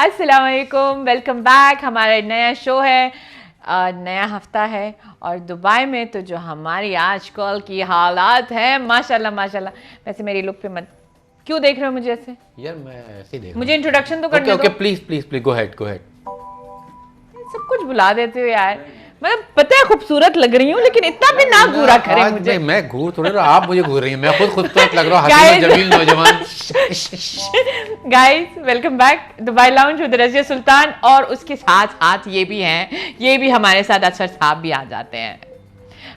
अस्सलाम वालेकुम, welcome back. हमारा नया शो है, नया हफ्ता है और दुबई में तो जो हमारी आजकल की हालात है, माशाल्लाह माशाल्लाह। वैसे मेरी लुक पे मत क्यों देख रहे हो मुझे ऐसे? यार मैं ऐसे ही देख मुझे इंट्रोडक्शन तो करने ओके दो। Please please please go head सब कुछ बुला देते हो यार। मैं पता है खूबसूरत लग रही हूँ, लेकिन इतना भी ना घूरा करे मुझे। मैं घूर थोड़े रहा, आप मुझे घूर रही हैं। मैं खुद खूबसूरत लग रहा हूँ, हसीन और जमील नौजवान। Guys welcome back Dubai lounge with Razia Sultan. और उसके साथ साथ ये भी हमारे साथ अक्षर साहब भी आ जाते हैं।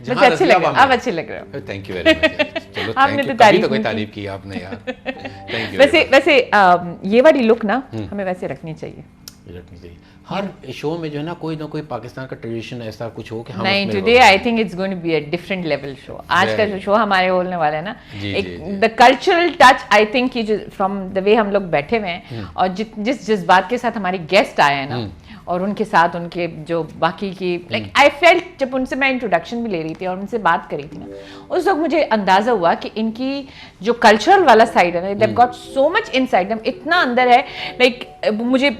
बस अच्छे लग रहे हो, आप अच्छे लग रहे हो। Thank you very much. चलो आपने थैंक तो यू, तारीफ तो कोई नहीं की। तारीफ की आपने यार। Thank you. वैसे ये वाली लुक ना हमें वैसे रखनी चाहिए। रखनी चाहिए हर शो में, जो है ना कोई पाकिस्तान का ट्रेडिशन ऐसा कुछ हो कि हम नहीं, उसमें today I think it's going to be a different level show. आज का जो शो हमारे होने वाला है ना, एक the cultural touch I think की जो फ्रॉम द वे हम लोग बैठे हुए हैं और जिस बात के साथ हमारे गेस्ट आए हैं ना, और उनके साथ उनके जो बाकी की लाइक आई फेल्ट, जब उनसे मैं इंट्रोडक्शन भी ले रही थी और उनसे बात कर रही थी ना, उस वक्त मुझे अंदाजा हुआ कि इनकी जो कल्चरल वाला साइड है ना, they have got so much inside them, इतना अंदर है। लाइक मुझे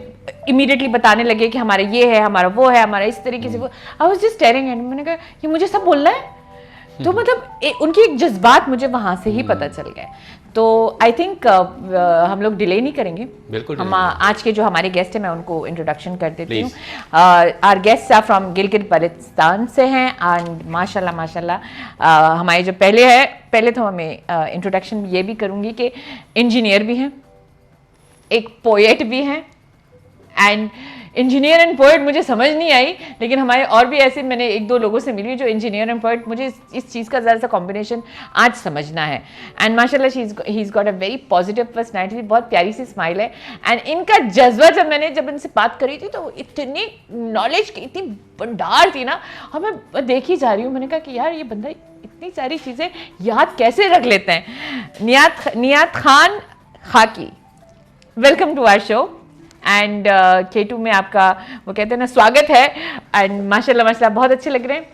इमीडिएटली बताने लगे कि हमारा ये है, हमारा वो है, हमारा इस तरीके से वो। I was just staring at, मैंने कहा ये मुझे सब बोलना है। तो मतलब उनकी एक जज्बात मुझे वहां से ही पता चल गए। तो आई थिंक हम लोग डिले नहीं करेंगे। बिल्कुल हम आज के जो हमारे गेस्ट हैं, मैं उनको इंट्रोडक्शन कर देती हूँ। Please. Our guest are from Gilgit Baltistan से हैं एंड माशाल्लाह माशाल्लाह हमारे जो पहले तो हमें इंट्रोडक्शन ये भी करूँगी कि इंजीनियर भी हैं, एक पोएट भी हैं। एंड इंजीनियर एंड पोएट मुझे समझ नहीं आई, लेकिन हमारे और भी ऐसे मैंने एक दो लोगों से मिली जो इंजीनियर एंड पोएट, मुझे इस चीज़ का ज़रा सा कॉम्बिनेशन आज समझना है। एंड माशाल्लाह he is got a very positive personality, बहुत प्यारी सी स्माइल है। एंड इनका जज्बा जब इनसे बात करी थी तो इतनी नॉलेज की इतनी भंडार थी ना, और मैं देख ही जा रही हूँ। मैंने कहा कि यार ये बंदा इतनी सारी चीज़ें याद कैसे रख लेते हैं। Niyat Khan Khaki, welcome to our show. And K2 में आपका वो कहते हैं ना स्वागत है। एंड माशाल्लाह माशाल्लाह बहुत अच्छे लग रहे हैं,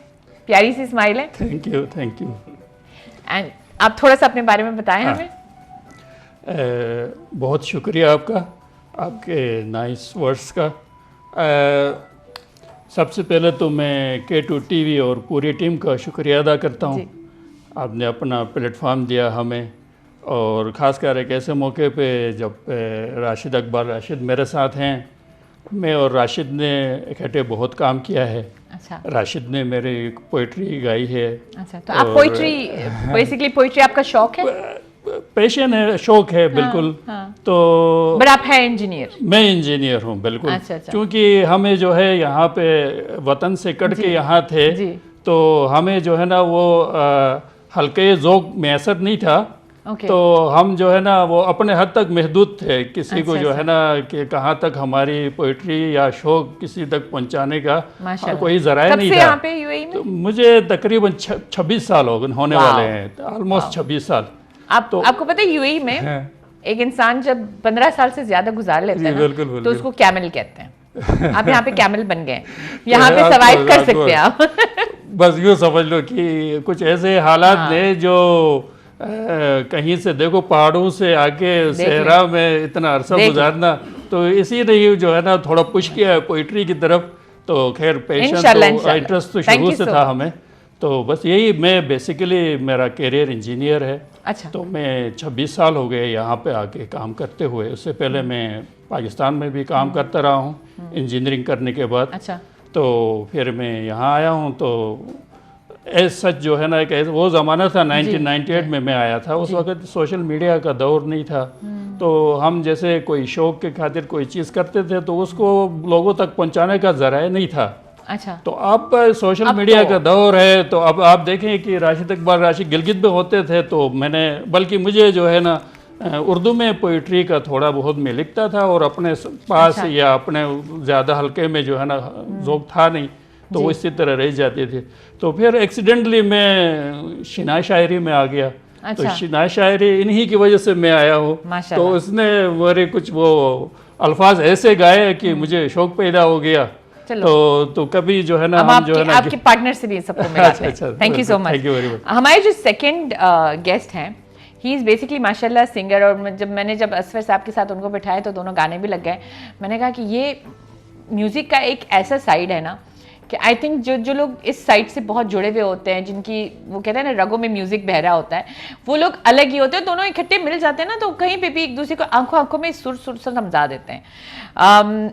प्यारी सी स्माइल है। Thank you thank you. And आप थोड़ा सा अपने बारे में बताएं हमें। बहुत शुक्रिया आपका, आपके नाइस वर्ड्स का। सबसे पहले तो मैं K2 TV और पूरी टीम का शुक्रिया अदा करता हूँ। आपने अपना प्लेटफॉर्म दिया हमें, और ख़ासकर एक ऐसे मौके पे जब राशिद अकबर राशिद मेरे साथ हैं। मैं और राशिद ने इकट्ठे बहुत काम किया है। अच्छा, राशिद ने मेरी पोइट्री गाई है। अच्छा, तो आप पोइट्री बेसिकली पोइट्री आपका शौक है? पैशन है, शौक है, बिल्कुल। हाँ। तो बट आप हैं इंजीनियर? मैं इंजीनियर हूँ, बिल्कुल। अच्छा, अच्छा। क्योंकि हमें जो है यहाँ पे वतन से कट के यहाँ थे, तो हमें जो है ना वो हल्के ज़ौक़ मैसर नहीं था। Okay. तो हम जो है ना वो अपने हद तक महदूद थे। किसी को अच्छा, जो है ना कि कहाँ तक हमारी पोइट्री या शौक किसी तक पहुँचाने का कोई ज़राया नहीं था। यहाँ पे यूएई में? तो मुझे तकरीबन 26 साल होने वाले हैं, ऑलमोस्ट 26 साल। आपको पता है यूएई में एक इंसान जब 15 साल से ज्यादा गुजार लेता है ना, तो उसको कैमल कहते हैं। आप यहाँ पे कैमल बन गए, यहाँ पे सर्वाइव कर सकते हैं आप। बस यूँ समझ लो कि कुछ ऐसे हालात ने जो कहीं से देखो पहाड़ों से आके सहरा में इतना अरसा गुजारना, तो इसी ने जो है ना थोड़ा पुश किया है पोइट्री की तरफ। तो खैर पैशन तो इंटरेस्ट तो शुरू से था हमें। तो बस यही, मैं बेसिकली मेरा कैरियर इंजीनियर है। अच्छा। तो मैं 26 साल हो गए यहाँ पे आके काम करते हुए। उससे पहले मैं पाकिस्तान में भी काम करता रहा हूँ इंजीनियरिंग करने के बाद। अच्छा। तो फिर मैं यहाँ आया हूँ। तो एज सच जो है ना, एक वो ज़माना था 1998 में मैं आया था। उस वक्त सोशल मीडिया का दौर नहीं था। तो हम जैसे कोई शौक के खातिर कोई चीज़ करते थे तो उसको लोगों तक पहुंचाने का ज़राया नहीं था। अच्छा। तो अब सोशल मीडिया का दौर है। तो अब आप देखें कि राशिद अकबर राशिद गिलगित में होते थे, तो मैंने बल्कि मुझे जो है ना उर्दू में पोइट्री का थोड़ा बहुत मैं लिखता था, और अपने पास या अपने ज़्यादा हल्के में जो है ना ज़ौक़ था नहीं, तो वो इसी तरह रह जाते थे। तो फिर एक्सीडेंटली मैं शिनाय शायरी में आ गया। तो शिनाय शायरी इन्हीं की वजह से मैं आया हूँ। तो उसने मेरे कुछ वो अल्फाज ऐसे गाए कि मुझे शौक पैदा हो गया। तो कभी जो है ना हम जो है ना आपके पार्टनर से भी सबको मिलाते हैं। Thank you so much. हमारे जो सेकंड गेस्ट हैं ही इज़ बेसिकली माशाल्लाह सिंगर। और जब असफर साहब के साथ उनको बिठाया तो दोनों गाने भी लग गए। मैंने कहा कि ये म्यूज़िक का एक ऐसा साइड है ना कि आई थिंक जो लोग इस साइड से बहुत जुड़े हुए होते हैं, जिनकी वो कहते हैं ना रगों में म्यूज़िक बह रहा होता है, वो लोग अलग ही होते हैं। दोनों इकट्ठे मिल जाते हैं ना तो कहीं पे भी एक दूसरे को आंखों में सुर समझा देते हैं।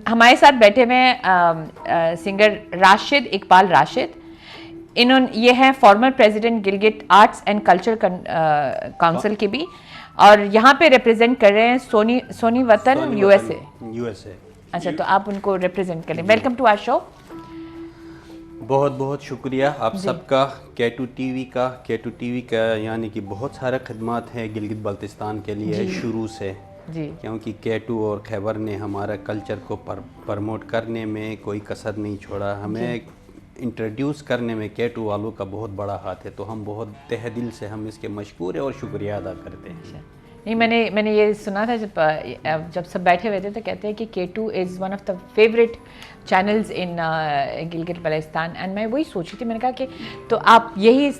हमारे साथ बैठे हुए हैं सिंगर राशिद, इकबाल राशिद। ये हैं former president Gilgit arts and culture council के भी, और यहाँ पे रिप्रेजेंट कर रहे हैं सोनी वतन यूएसए। अच्छा, तो आप उनको रिप्रेजेंट करें। Welcome to our show. बहुत बहुत शुक्रिया आप सबका, K2 TV का यानी कि बहुत सारा खदमात है गिलगित बल्तिस्तान के लिए शुरू से जी, क्योंकि K2 और खैबर ने हमारा कल्चर को प्रमोट करने में कोई कसर नहीं छोड़ा। हमें इंट्रोड्यूस करने में K2 वालों का बहुत बड़ा हाथ है, तो हम बहुत तहे दिल से हम इसके मशकूर हैं और शुक्रिया अदा करते हैं। नहीं, मैंने ये सुना था जब सब बैठे हुए थे तो कहते हैं कि K2 is one of the favourite channels in Gilgit Baltistan. And मैं वही सोच रही थी, मैंने कहा कि तो आप यही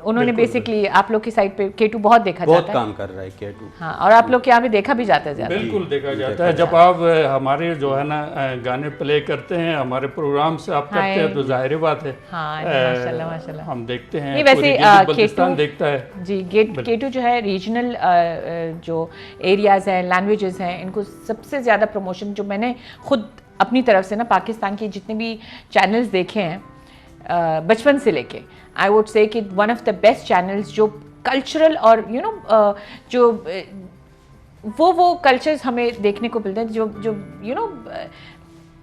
उन्होंने बेसिकली आप लोग की साइड पे K2 बहुत देखा बहुत जाता है, काम कर रहा है K2। हाँ, और आप लोग के यहाँ भी देखा भी जाता है ज़्यादा। बिल्कुल देखा जाता है। जब आप हमारे जो है ना गाने प्ले करते हैं, हमारे प्रोग्राम से आप करते हैं, तो जाहिर बात है हाँ, माशाल्लाह हम देखते हैं। नहीं, वैसे बल्तिस्तान देखता है जी। K2 जो है रीजनल जो एरियाज़ हैं, लैंग्वेजेस हैं, इनको सबसे ज़्यादा प्रमोशन जो मैंने खुद अपनी तरफ से ना पाकिस्तान के जितने भी चैनल्स देखे हैं बचपन से लेके, आई वुड से कि one of the best channels जो कल्चरल और जो वो कल्चर्स हमें देखने को मिलते हैं जो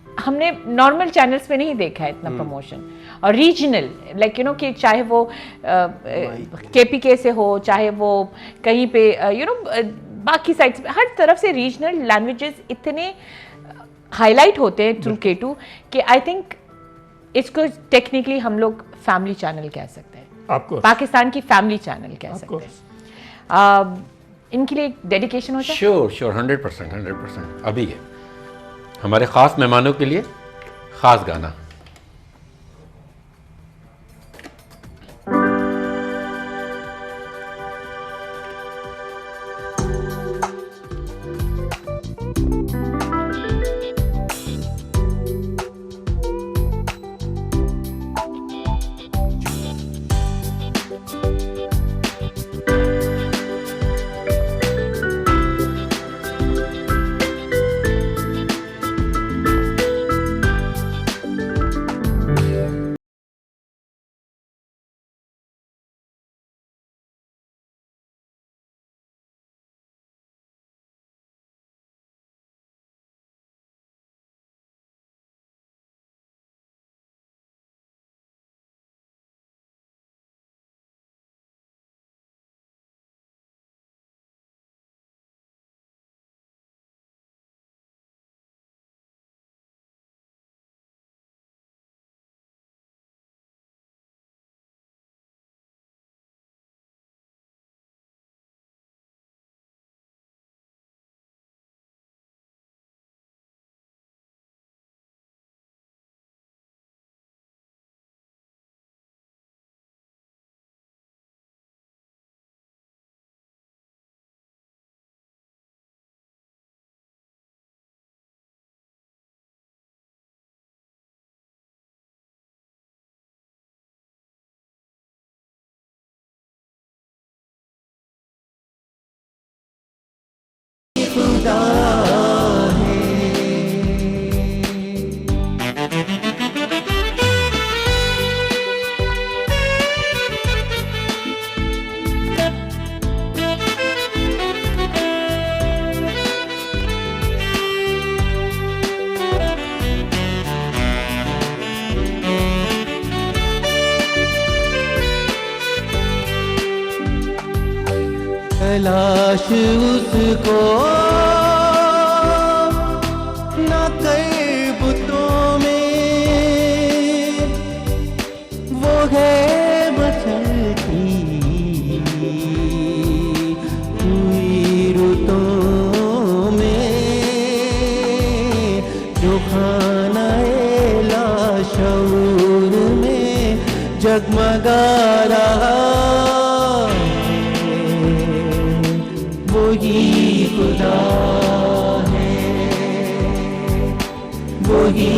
हमने नॉर्मल चैनल्स पे नहीं देखा है इतना प्रमोशन। और रीजनल लाइक कि चाहे वो KPK से हो, चाहे वो कहीं पे बाकी साइड्स पे, हर तरफ से रीजनल लैंग्वेजेस इतने हाईलाइट होते हैं थ्रू K2 कि आई थिंक इसको टेक्निकली हम लोग फैमिली चैनल कह सकते हैं, पाकिस्तान की फैमिली चैनल कह सकते हैं। इनके लिए डेडिकेशन होता है। श्योर 100%। अभी है हमारे ख़ास मेहमानों के लिए ख़ास गाना। तलाश उसको ना कई बुतों में, वो है मचलती हुई रुतों में, जो खानाए लाशऊर में जगमगा रहा है। है, वही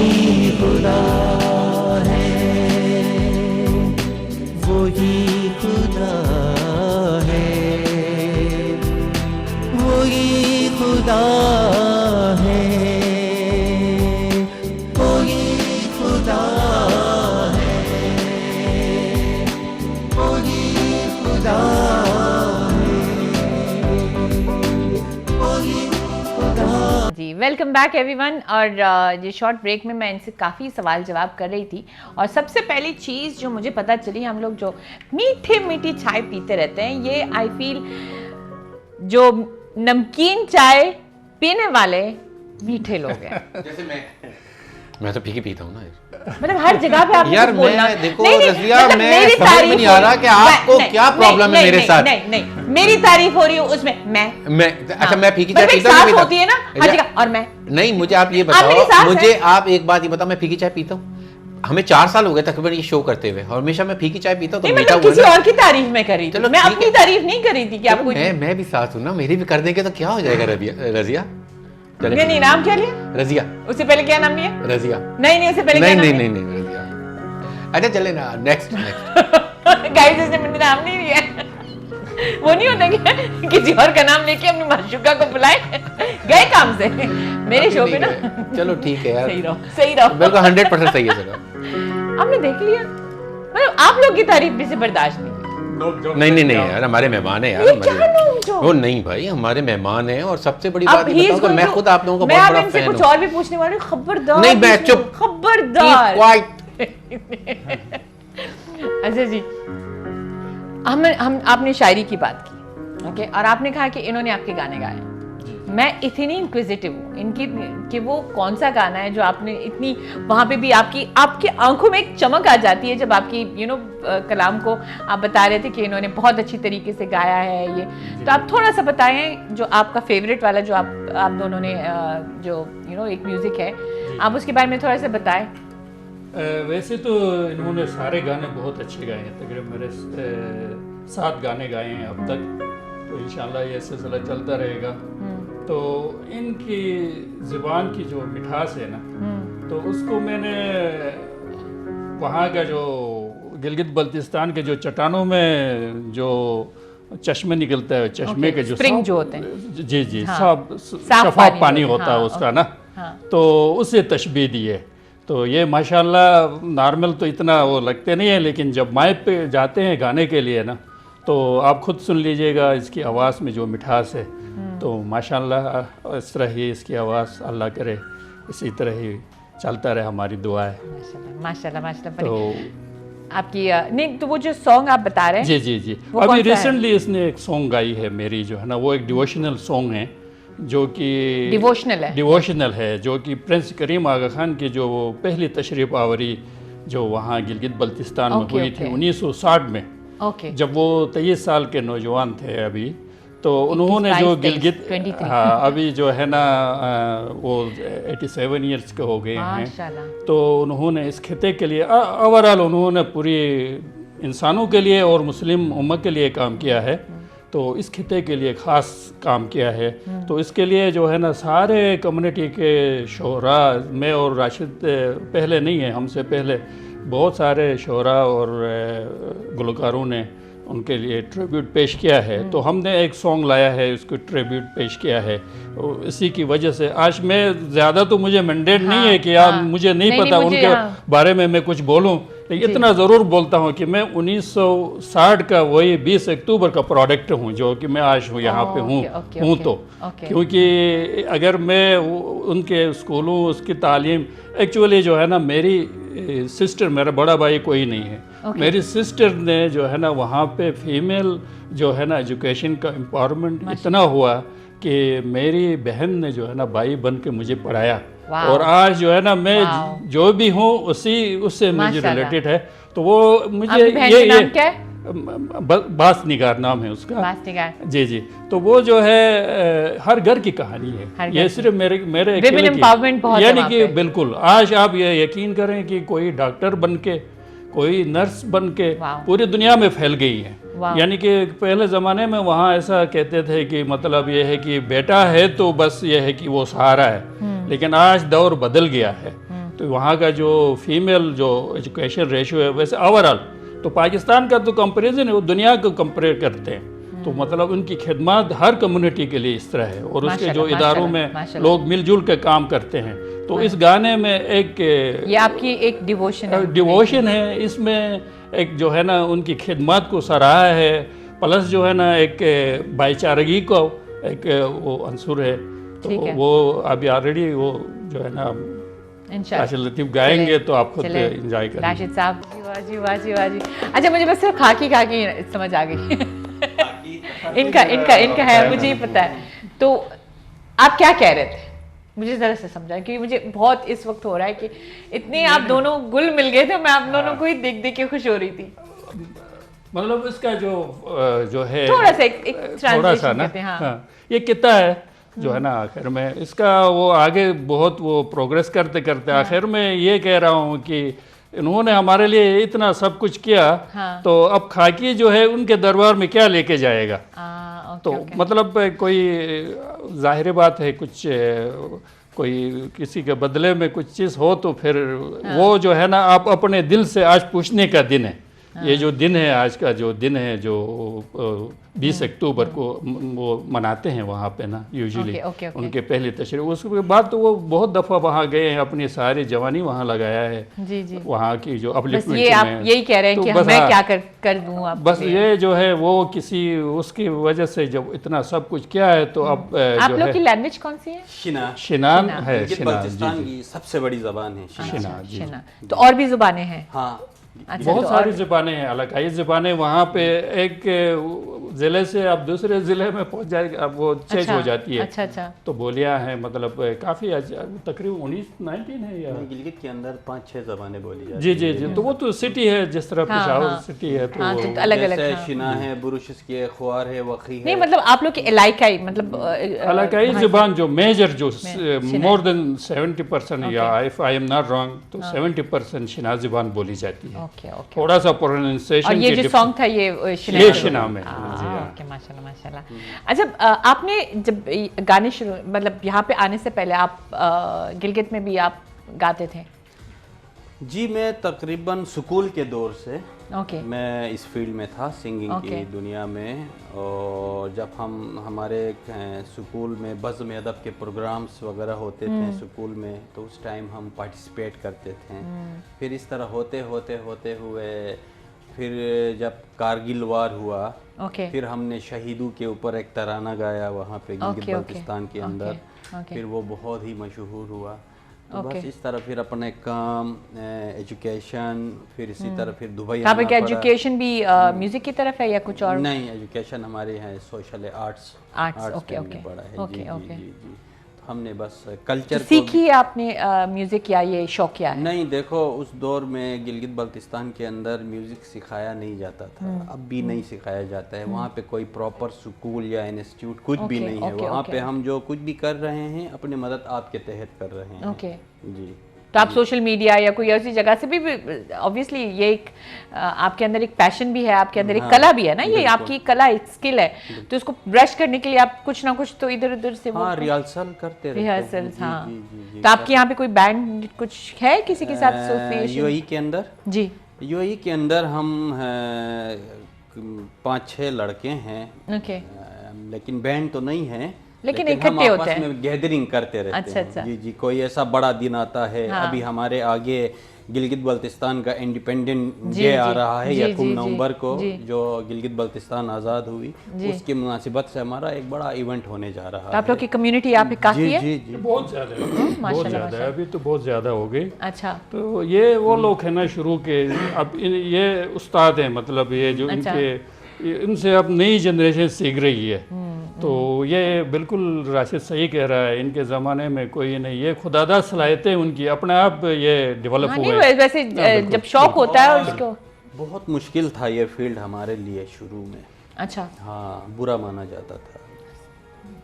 खुदा है, वही खुदा है, वही खुदा है, वही खुदा है, वही खुदा जी वेलकम बैक एवरीवन। और ये शॉर्ट ब्रेक में मैं इनसे काफ़ी सवाल जवाब कर रही थी और सबसे पहली चीज़ जो मुझे पता चली, हम लोग जो मीठी मीठी चाय पीते रहते हैं, ये आई फील जो नमकीन चाय पीने वाले मीठे लोग हैं। जैसे मैं तो फीकी पीता हूँ ना मतलब हर जगह पे आप यार। बोलना मैं देखो नहीं, नहीं, रज़िया, मतलब मैं मेरी समझ में तारीफ नहीं आ रहा कि आपको नहीं, क्या नहीं, प्रॉब्लम है नहीं, मेरे नहीं, साथ। नहीं नहीं मेरी तारीफ हो रही हूँ उसमें मैं अच्छा मैं फीकी चाय मतलब एक पीता हूँ, सास नहीं पीता? होती है ना हर जगह, और मैं नहीं, मुझे आप ये आप मेरी सास बताओ, हैं? मुझे आप एक बात ये बताओ, मैं फीकी चाय पीता हूँ। हमें 4 साल हो गए तकरीबन ये शो करते हुए, और हमेशा मैं फीकी चाय पीता हूँ तो नहीं, मीठा मतलब हुआ किसी ना। और की तारीफ में कर रही थी, चलो मैं ठीक अपनी है। तारीफ नहीं कर रही थी कि आपको मैं भी सास हूँ ना, मेरी भी कर देंगे तो क्या हो जाएगा रज़िया। चले नहीं नहीं, नाम क्या लिया? रज़िया, उससे पहले क्या नाम लिया? रज़िया। नहीं नहीं, उससे पहले नहीं क्या नहीं नाम नहीं नहीं रज़िया। अच्छा चले ना, नेक्स्ट गाइस इसने मेरा नाम नहीं लिया। वो नहीं होता क्या किसी और का नाम लेके अपनी माशूका को बुलाए, गए काम से मेरे शो पे ना। चलो ठीक है यार, सही रहो बिल्कुल 100% सही है। चलो आपने देख लिया, मतलब आप लोग की तारीफ भी से बर्दाश्त नहीं। नहीं यार, हमारे मेहमान है यार, ये क्या नोक-झोंक? वो नहीं भाई, हमारे मेहमान हैं। और सबसे बड़ी अब बात he ये is बताऊं कि going मैं to- खुद आप लोगों का मैं बहुत अब बड़ा इनसे फैन कुछ हूं। और भी पूछने वाली हूं, खबरदार नहीं मैं पूछने चुप, को, खबरदार। अच्छा जी, हम आपने शायरी की बात की, ओके, और आपने कहा कि इन्होंने आपके गाने गाए। मैं इतनी इंक्विजिटिव हूँ इनकी कि वो कौन सा गाना है जो आपने इतनी वहाँ पे भी आपकी आंखों में एक चमक आ जाती है जब आपकी कलाम को आप बता रहे थे कि इन्होंने बहुत अच्छी तरीके से गाया है ये। तो आप थोड़ा सा बताएं जो आपका फेवरेट वाला जो आप दोनों ने जो एक म्यूजिक है, आप उसके बारे में थोड़ा सा बताएं। वैसे तो इन्होंने सारे गाने बहुत अच्छे गाए हैं, तकरीबन मेरे 7 गाने गाए हैं अब तक, तो इंशाल्लाह ये सिलसिला चलता रहेगा। तो इनकी ज़ुबान की जो मिठास है ना, तो उसको मैंने वहाँ का जो गिलगित बल्तिस्तान के जो चट्टानों में जो चश्मे निकलता है, चश्मे के जो स्प्रिंग जो होते हैं, जी हाँ, साफ शफाफ पानी होता है हाँ, उसका ना, हाँ। तो उससे तशबीह दी है। तो ये माशाल्लाह नॉर्मल तो इतना वो लगते नहीं है, लेकिन जब माइक पे जाते हैं गाने के लिए ना, तो आप खुद सुन लीजिएगा इसकी आवाज़ में जो मिठास है। तो माशाल्लाह इस तरह ही इसकी आवाज़, अल्लाह करे इसी तरह ही चलता रहे, हमारी दुआ है। माशाल्लाह माशाल्लाह। तो आपकी नहीं तो वो जो सॉन्ग आप बता रहे हैं, जी वो अभी कौन सा है? रिसेंटली इसने एक सॉन्ग गाई है मेरी, जो है ना वो एक डिवोशनल सॉन्ग है, जो कि डिवोशनल है, जो कि प्रिंस करीम आगा खान की जो वो पहली तशरीफ़ आवरी जो वहाँ गिलगित बल्तिस्तान में हुई थी 1960 में, जब वो 23 साल के नौजवान थे अभी, तो उन्होंने जो गिलगित, हाँ अभी जो है ना वो 87 ईयर्स के हो गए हैं, तो उन्होंने इस खिते के लिए ओवरऑल उन्होंने पूरी इंसानों के लिए और मुस्लिम उम्मत के लिए काम किया है, तो इस खिते के लिए ख़ास काम किया है। तो इसके लिए जो है ना सारे कम्युनिटी के शोरा, मैं और राशिद पहले नहीं है, हमसे पहले बहुत सारे शोरा और गुलकारों ने उनके लिए ट्रिब्यूट पेश किया है। तो हमने एक सॉन्ग लाया है, उसको ट्रिब्यूट पेश किया है। इसी की वजह से आज मैं ज़्यादा तो मुझे मैंडेट नहीं है कि आप मुझे नहीं पता उनके बारे में मैं कुछ बोलूं, लेकिन इतना ज़रूर बोलता हूं कि मैं 1960 का वही 20 अक्टूबर का प्रोडक्ट हूं, जो कि मैं आज यहाँ पे हूँ तो क्योंकि अगर मैं उनके स्कूलों उसकी तालीम, एक्चुअली जो है ना मेरी सिस्टर, मेरा बड़ा भाई कोई नहीं है, मेरी सिस्टर ने जो है ना वहाँ पे फीमेल जो है ना एजुकेशन का एम्पावरमेंट इतना हुआ कि मेरी बहन ने जो है ना भाई बन के मुझे पढ़ाया, और आज जो है ना मैं जो भी हूँ उससे मुझे रिलेटेड है। तो वो मुझे ये बास निगार नाम है उसका, जी तो वो जो है हर घर की कहानी है, ये सिर्फ मेरे अकेले की, यानी कि बिल्कुल आज आप ये यकीन करें कि कोई डॉक्टर बन के कोई नर्स बन के वाह। पूरी दुनिया में फैल गई है। वाह। यानी कि पहले ज़माने में वहाँ ऐसा कहते थे कि मतलब ये है कि बेटा है तो बस ये है कि वो सहारा है, लेकिन आज दौर बदल गया है। तो वहाँ का जो फीमेल जो एजुकेशन रेशियो है, वैसे ओवरऑल तो पाकिस्तान का तो कंपैरिजन है, वो दुनिया को कंपेयर करते हैं, तो मतलब उनकी खिदमत हर कम्युनिटी के लिए इस तरह है। और उसके जो माशाल्लाह, इदारों में माशाल्लाह। लोग मिलजुल के काम करते हैं। तो इस गाने में एक ये आपकी एक डिवोशन है। डिवोशन है, इसमें एक जो है ना उनकी खिदमत को सराहा है, प्लस जो है ना एक भाईचारगी को एक वो अंसुर है। तो ठीक है। वो अभी ऑलरेडी वो जो है ना इंशाल्लाह राशिद लतीफ़ गाएंगे तो आप खुद चले। एंजॉय करेंगे। राशिद साहब वाह जी वाह जी वाह जी। अच्छा मुझे बस सिर्फ खाकी खाकी समझ आ गई इनका इनका इनका है, मुझे ही पता है। तो आप क्या कह रहे थे, मुझे जरा से समझाएं, क्योंकि मुझे बहुत इस वक्त हो रहा है कि इतने आप दोनों गुल मिल गए थे, मैं आप दोनों को ही देख देख के खुश हो रही थी। मतलब इसका जो है थोड़ा सा एक थोड़ा सा ट्रांसलेशन ना, करते हैं। हाँ। हाँ, ये कितना है जो है ना आखिर में इसका वो आगे बहुत वो प्रोग्रेस करते करते आखिर में ये कह रहा हूँ कि इन्होंने हमारे लिए इतना सब कुछ किया, हाँ। तो अब खाकी जो है उनके दरबार में क्या लेके जाएगा। ओके, तो ओके। मतलब कोई जाहिर बात है कुछ कोई किसी के बदले में कुछ चीज़ हो तो फिर वो जो है ना आप अपने दिल से आज पूछने का दिन है। ये जो दिन है आज का जो दिन है जो 20 अक्टूबर को वो मनाते हैं वहाँ पे ना यूजुअली ओके, ओके, ओके। उनके पहली तशरीफ। उसके बाद तो वो बहुत दफ़ा वहाँ गए हैं, अपनी सारी जवानी वहाँ लगाया है। जी जी। वहाँ की जो बस अपलिफ्टमेंट ये आप यही कह रहे हैं तो कि बस मैं हाँ, क्या कर दूं आप। बस ये जो है वो किसी उसकी वजह से जब इतना सब कुछ किया है तो अब आप जो लोग है की लैंग्वेज कौन सी है? शिना शिनान है। गिलगित शिनान बल्तिस्तान जी की सबसे बड़ी ज़बान है शिना। शिना जी। शिना। तो और भी जुबानें हैं? हाँ, अच्छा, बहुत तो सारी और- ज़बानें हैं, इलाकाई ज़बानें। वहाँ पे एक ज़िले से आप दूसरे ज़िले में पहुँच जाएगी, अब वो चेंज अच्छा, हो जाती है। अच्छा अच्छा। तो बोलियाँ हैं, मतलब काफ़ी तकरीबन 19 है या गिलगित के अंदर 5-6 ज़बानें बोली जाती जी जी जी। तो वो तो सिटी है, जिस तरह हाँ, पेशावर हाँ। सिटी है तो हाँ, वो- तो अलग अलग। जैसे हाँ। शिना है, बुरुशिस की है, ख्वार है, वखी है। नहीं मतलब आप लोग की इलाकाई मतलब इलाकाई ज़बान जो मेजर जो शिना। मोर देन 70% या if I am not wrong तो 70% शिना ज़बान बोली जाती है। Okay okay. थोड़ा सा और प्रोनाउंसिएशन ये जो सॉन्ग था ये शिना ये में? शिना में, जी हाँ। ओके माशाल्लाह माशाल्लाह। अच्छा आपने जब गाने शुरू मतलब यहाँ पे आने से पहले आप गिलगित में भी आप गाते थे? जी, मैं तकरीबन स्कूल के दौर से ओके मैं इस फील्ड में था, सिंगिंग की ओके। दुनिया में। और जब हम हमारे स्कूल में बज़्म अदब के प्रोग्राम्स वगैरह होते थे स्कूल में, तो उस टाइम हम पार्टिसिपेट करते थे। फिर इस तरह होते होते होते हुए फिर जब कारगिल वार हुआ, ओके फिर हमने शहीदों के ऊपर एक तराना गाया वहाँ पे गिलगित ओके, बल्तिस्तान के अंदर। ओके। फिर वो बहुत ही मशहूर हुआ। तो ओके। बस इस तरह फिर अपने काम, एजुकेशन, फिर इसी तरह फिर दुबई कहाँ पे आना क्या पड़ा। एजुकेशन भी म्यूजिक की तरफ है या कुछ और? नहीं, एजुकेशन हमारे यहाँ सोशल है, आर्ट्स आर्ट्स ओके हमने ओके पढ़ा है। ओके जी, ओके। जी, जी। तो हमने बस कल्चर को सीखी है आपने म्यूजिक या ये शौक किया है? नहीं, देखो उस दौर में गिलगित बल्तिस्तान के अंदर म्यूज़िक सिखाया नहीं जाता था, अब भी नहीं सिखाया जाता है। वहाँ पे कोई प्रॉपर स्कूल या इंस्टीट्यूट कुछ भी ओके, नहीं है। ओके, वहाँ ओके। पे हम जो कुछ भी कर रहे हैं अपने मदद आपके तहत कर रहे हैं। ओके। जी। तो आप सोशल मीडिया या कोई ऐसी जगह से भी ऑब्वियसली ये एक आपके अंदर एक पैशन भी है, आपके अंदर एक कला भी है ना, ये बिल्कुल। आपकी कला एक स्किल है, तो इसको ब्रश करने के लिए आप कुछ ना कुछ तो इधर उधर से हाँ, रिहर्सल करते रहते हैं। रिहर्सल्स। जी, हाँ, जी, जी, जी, तो आपके यहाँ पे कोई बैंड कुछ है किसी के साथ एसोसिएशन? यूएई के अंदर जी यूएई के अंदर हम 5-6 लड़के हैं, ओके लेकिन बैंड तो नहीं है, लेकिन हम इकट्ठे आपस होते हैं। में गैदरिंग करते रहते अच्छा, हैं। अच्छा। जी जी। कोई ऐसा बड़ा दिन आता है, हाँ। अभी हमारे आगे गिलगित बल्तिस्तान का इंडिपेंडेंट जी, डे आ जी, रहा है जी, 1 जी, नवंबर को, जी। जो गिलगित बल्तिस्तान आज़ाद हुई, जी। उसकी मुनासिबत से हमारा एक बड़ा इवेंट होने जा रहा तो आप है। लोग की कम्युनिटी यहाँ पे काफी जी है? जी जी। बहुत ज़्यादा है, बहुत माशाल्लाह, ज़्यादा है, अभी तो बहुत ज़्यादा हो गई। अच्छा तो ये वो लोग हैं ना शुरू के, अब ये उस्ताद हैं, मतलब ये जो अच्छा। इनसे अब नई जनरेशन सीख रही है। तो ये बिल्कुल राशिद सही कह रहा है, इनके ज़माने में कोई नहीं, ये खुदादा सलाहियतें उनकी अपने आप ये डेवलप हाँ हुए। नहीं वैसे बिल्कुल, जब शौक होता है उसको। बहुत मुश्किल था ये फील्ड हमारे लिए शुरू में। अच्छा हाँ, बुरा माना जाता था,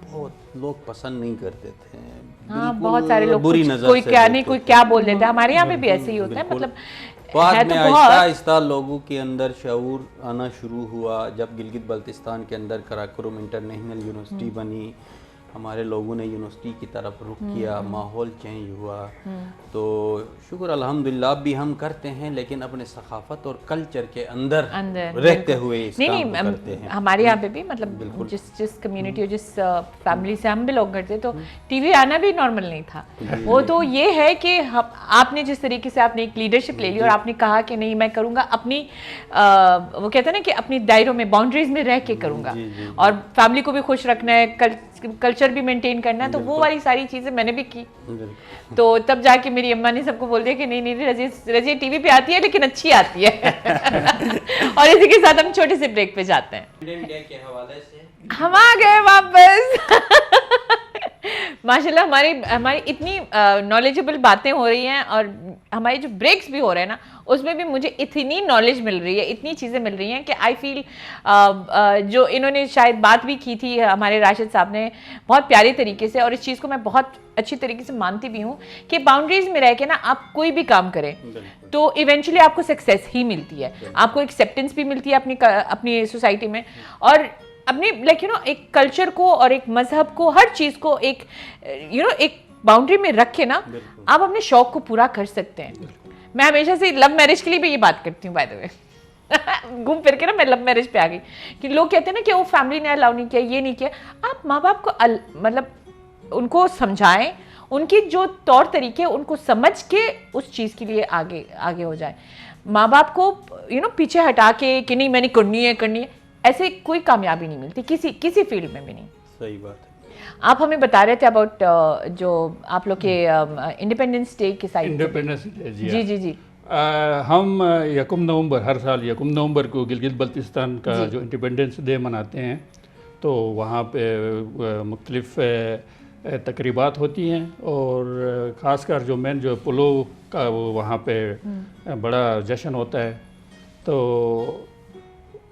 बहुत लोग पसंद नहीं करते थे। हाँ बिल्कुल बहुत सारे लोग बुरी कुछ- नज़र कोई से क्या नहीं देखते कोई थे। क्या बोल देता है, हमारे यहाँ पे भी ऐसे ही होता है, बिल्कुल। मतलब बाद है में तो आहिस्ता बहुत। आहिस्ता लोगों के अंदर शऊर आना शुरू हुआ जब गिलगित बल्तिस्तान के अंदर कराकोरम इंटरनेशनल यूनिवर्सिटी बनी, हमारे लोगों ने यूनिवर्सिटी की तरफ रुख किया, माहौल चेंज हुआ। तो शुक्र अल्हम्दुलिल्लाह अब भी हम करते हैं, लेकिन अपने सकाफत और कल्चर के अंदर रहते हुए इस काम को करते हैं। हमारे यहाँ पे भी मतलब जिस कम्युनिटी और जिस फैमिली से हम बिलोंग करते तो टीवी आना भी नॉर्मल नहीं था। वो तो ये है कि आपने जिस तरीके से आपने एक लीडरशिप ले ली और आपने कहा कि नहीं मैं करूँगा अपनी वो कहते हैं ना कि अपनी दायरों में बाउंड्रीज में रह के करूँगा और फैमिली को भी खुश रखना है, कल्चर भी मेंटेन करना है, तो वो वाली सारी चीज़ें मैंने भी की। तो तब जाके मेरी अम्मा ने सबको बोल दिया कि नहीं नहीं रज़िया टीवी पे आती है लेकिन अच्छी आती है। और इसी के साथ हम छोटे से ब्रेक पे जाते हैं। के हवाले से हम आ गए वापस। माशाल्लाह हमारी इतनी नॉलेजेबल बातें हो रही हैं और हमारे जो ब्रेक्स भी हो रहे हैं ना उसमें भी मुझे इतनी नॉलेज मिल रही है, इतनी चीज़ें मिल रही हैं कि आई फील जो इन्होंने शायद बात भी की थी हमारे राशिद साहब ने बहुत प्यारे तरीके से, और इस चीज़ को मैं बहुत अच्छी तरीके से मानती भी हूँ कि बाउंड्रीज में रह के ना आप कोई भी काम करें तो इवेंचुअली आपको सक्सेस ही मिलती है, आपको एक्सेप्टेंस भी मिलती है अपनी सोसाइटी में, और अपने लाइक एक कल्चर को और एक मजहब को, हर चीज़ को एक एक बाउंड्री में रख के ना आप अपने शौक को पूरा कर सकते हैं। मैं हमेशा से लव मैरिज के लिए भी ये बात करती हूँ बाय द वे। घूम फिर के ना मैं लव मैरिज पे आ गई कि लोग कहते हैं ना कि वो फैमिली ने अलाउ नहीं किया, ये नहीं किया। आप माँ बाप को मतलब उनको समझाएं, उनके जो तौर तरीके उनको समझ के उस चीज़ के लिए आगे हो जाए। माँ बाप को पीछे हटा के कि नहीं मैंने करनी है, ऐसे कोई कामयाबी नहीं मिलती किसी फील्ड में भी नहीं। सही बात है। आप हमें बता रहे थे अबाउट जो आप लोग के इंडिपेंडेंस डे के साइड इंडिपेंडेंस डे जी हम 1 नवंबर हर साल 1 नवंबर को गिलगित बल्तिस्तान का जो इंडिपेंडेंस डे मनाते हैं, तो वहाँ पे मुख्तलिफ तकरीबात होती हैं और ख़ासकर जो मेन जो पुलो का वो वहाँ पे बड़ा जश्न होता है। तो